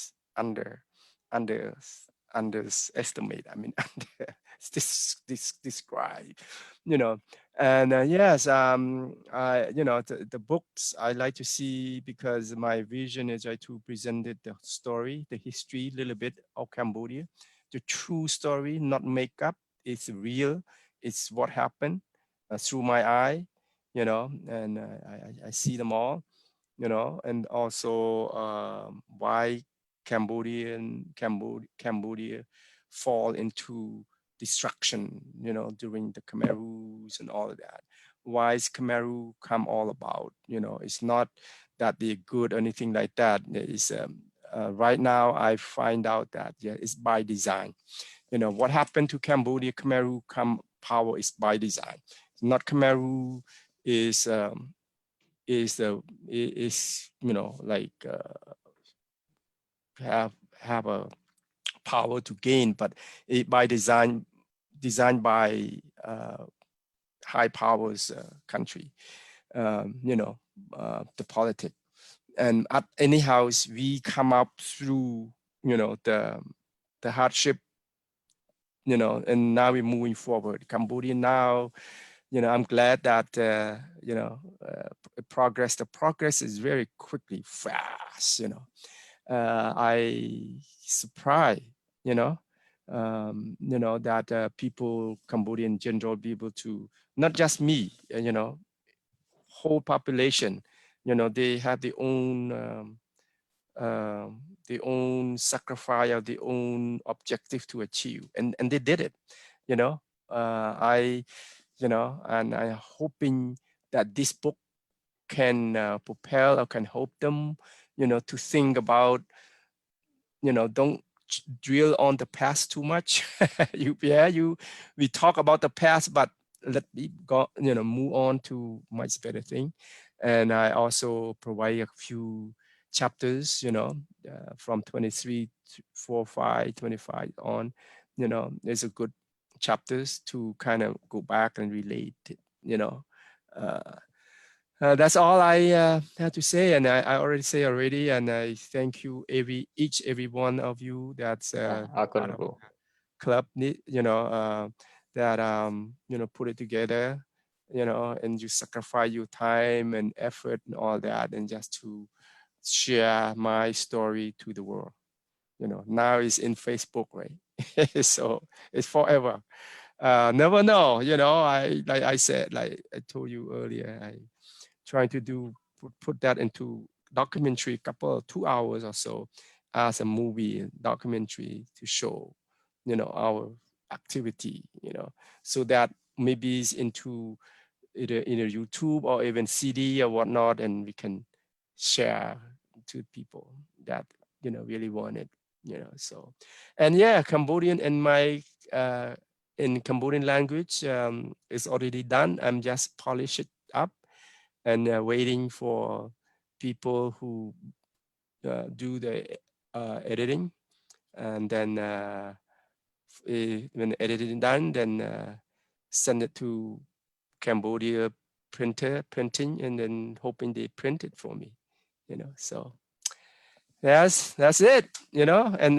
[SPEAKER 3] underestimate I mean describe you know and yes I you know the books I like to see because my vision is to present the story the history a little bit of Cambodia the true story not make up it's real it's what happened through my eye you know and I see them all you know and also why Cambodia fall into destruction you know during the Khmer rules and all of that why is Khmer rule come all about you know it's not that they're good or anything like that it's right now I find out that yeah it's by design you know what happened to Cambodia Khmer rule come power is by design not Khmer rule is you know like have a power to gain, but by designed by high powers country, the politics. And at any house, we come up through, the hardship, and now we're moving forward. Cambodia now, I'm glad that, the progress is very quickly, fast, I surprised, that people, Cambodian general, be able to, not just me, whole population, they have their own sacrifice or their own objective to achieve, and they did it, and I'm hoping that this book can propel or can help them, to think about, don't drill on the past too much. We talk about the past, but let me go, move on to much better thing. And I also provide a few chapters, from 23, 4, 5, 25 on, there's a good chapters to kind of go back and relate it, that's all I have to say, and I already say and I thank you every one of you that's part of the club, that put it together, and you sacrifice your time and effort and all that, and just to share my story to the world. Now it's in Facebook, right? So it's forever. Never know, like I said, like I told you earlier, I trying to put that into documentary, 2 hours or so, as a movie documentary to show, our activity, so that maybe it's into either YouTube or even CD or whatnot, and we can share to people that really want it, so. And yeah, Cambodian and my in Cambodian language is already done. I'm just polish it up and waiting for people who do the editing, and then when editing done, then send it to Cambodia printing, and then hoping they print it for me, so that's it, and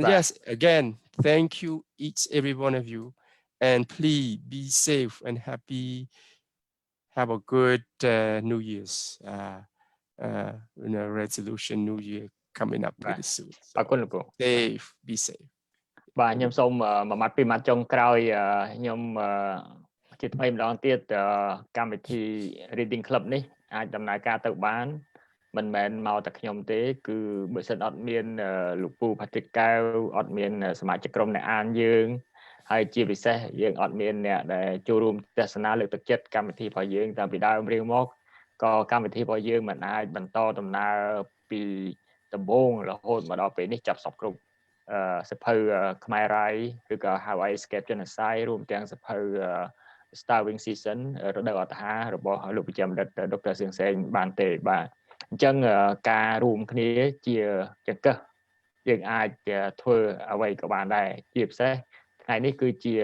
[SPEAKER 3] right. Yes, again, thank you every one of you, and please be safe and happy. Have a good New Year's resolution New Year coming up pretty soon. So safe, be safe.
[SPEAKER 1] បាទខ្ញុំសូមមួយម៉ាត់ពីរម៉ាត់ចុងក្រោយខ្ញុំជាថ្មីម្ដងទៀតកម្មវិធី Reading Club នេះអាចដំណើរការទៅបានមិនមែនមកតែខ្ញុំទេគឺបើសិនអត់មានលោកពូផាទិកកែវអត់មានសមាជិកក្រុមអ្នកអានយើងហើយជាពិសេសយើងអត់មានអ្នកដែលចូលរួមទស្សនាលើកទឹកចិត្តកម្មវិធីរបស់យើងតាំងពីដើមរៀងមកក៏កម្មវិធីរបស់យើងមិនអាចបន្តដំណើរពីដំបូងរហូតមកដល់ពេលនេះចាប់សពគ្រប់សភៅខ្មែររាយឬក៏ How I Escaped Genocide រួមទាំងសភៅ Starving Season រដូវអត្តហាររបស់លោកវិជ្ជបណ្ឌិត Dr. សៀងសេងបានទេបាទអញ្ចឹងការរួមគ្នាជាចង្កឹះយើងអាចធ្វើអ្វីក៏បានដែរជាពិសេសថ្ងៃនេះគឺជា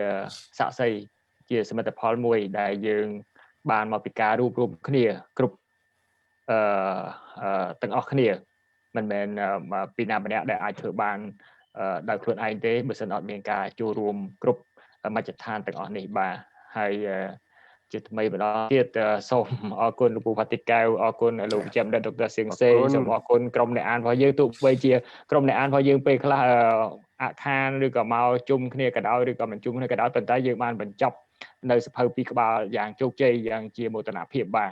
[SPEAKER 1] ស័ក្តិសិទ្ធិជាសមិទ្ធផលមួយដែលយើងបានមកពីការរួមគ្នាគ្រប់ទាំងអស់គ្នាមិនមែនពីណាម្នាក់ដែលអាចធ្វើបានដោយខ្លួនឯងទេបើមិនអត់មានការចូលរួមគ្រប់មជ្ឈដ្ឋានទាំងអស់នេះបាទហើយជាថ្មីម្ដងទៀតសូមអរគុណលោកពូផាទិកកែវអរគុណលោកវិជ្ជបណ្ឌិត Dr. សៀងសេងសូមអរគុណក្រុមអ្នកអានរបស់យើងទោះបីជាក្រុមអ្នកអានរបស់យើងពេលខ្លះអខានឬក៏មកជុំគ្នាក៏ដោយឬក៏មិនជុំគ្នាក៏ដោយប៉ុន្តែយើងបានបញ្ចប់នៅសភៅពីរក្បាលយ៉ាងជោគជ័យយ៉ាងជាមោទនភាពបាទ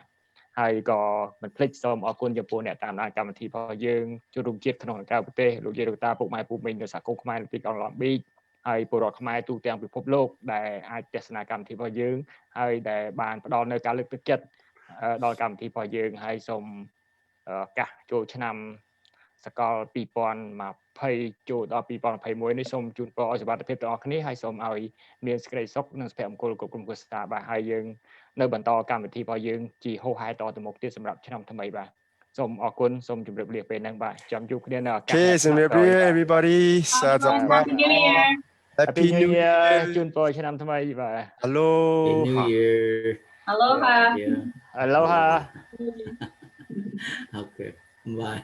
[SPEAKER 1] ហើយក៏មិនភ្លេចសូមអរគុណចំពោះអ្នកតាមដានកម្មវិធីរបស់យើងជួបរួមជាតិក្នុងនិងក្រៅប្រទេសលោកយាយលោកតាពុកម៉ែពូមីងនៅសហគមន៍ខ្មែរទីក្រុងឡងប៊ីចហើយពលរដ្ឋខ្មែរទូទាំងពិភពលោកដែលអាចទស្សនាកម្មវិធីរបស់យើងហើយដែលបានផ្ដល់នៅការលើកទឹកចិត្តដល់កម្មវិធីរបស់យើងហើយសូមកាសចូលឆ្នាំសកល2020ចូលដល់2021នេះសូមជូនពរឲ្យសុខភាពទាំងអស់គ្នាហើយសូមឲ្យមានសេចក្តីសុខនិងសុភមង្គលគ្រប់ក្រុមគ្រួសារបាទហើយយើងនៅបន្តកម្មវិធីរបស់យើងជាហោហែតទៅមុខទៀតសម្រាប់ឆ្នាំថ្មីបាទ សូមអរគុណសូមជម្រាបលាពេលហ្នឹងបាទចាំជួបគ្នានៅឱកាស
[SPEAKER 3] Okay ជំរាបលា everybody សាទរ
[SPEAKER 2] Happy New Year.
[SPEAKER 3] Happy New Year
[SPEAKER 1] ជូនពរឆ្នាំថ្មីបាទ
[SPEAKER 3] Hello
[SPEAKER 5] Happy New Year.
[SPEAKER 2] Aloha.
[SPEAKER 5] Yeah.
[SPEAKER 1] Aloha
[SPEAKER 5] Okay. Bye.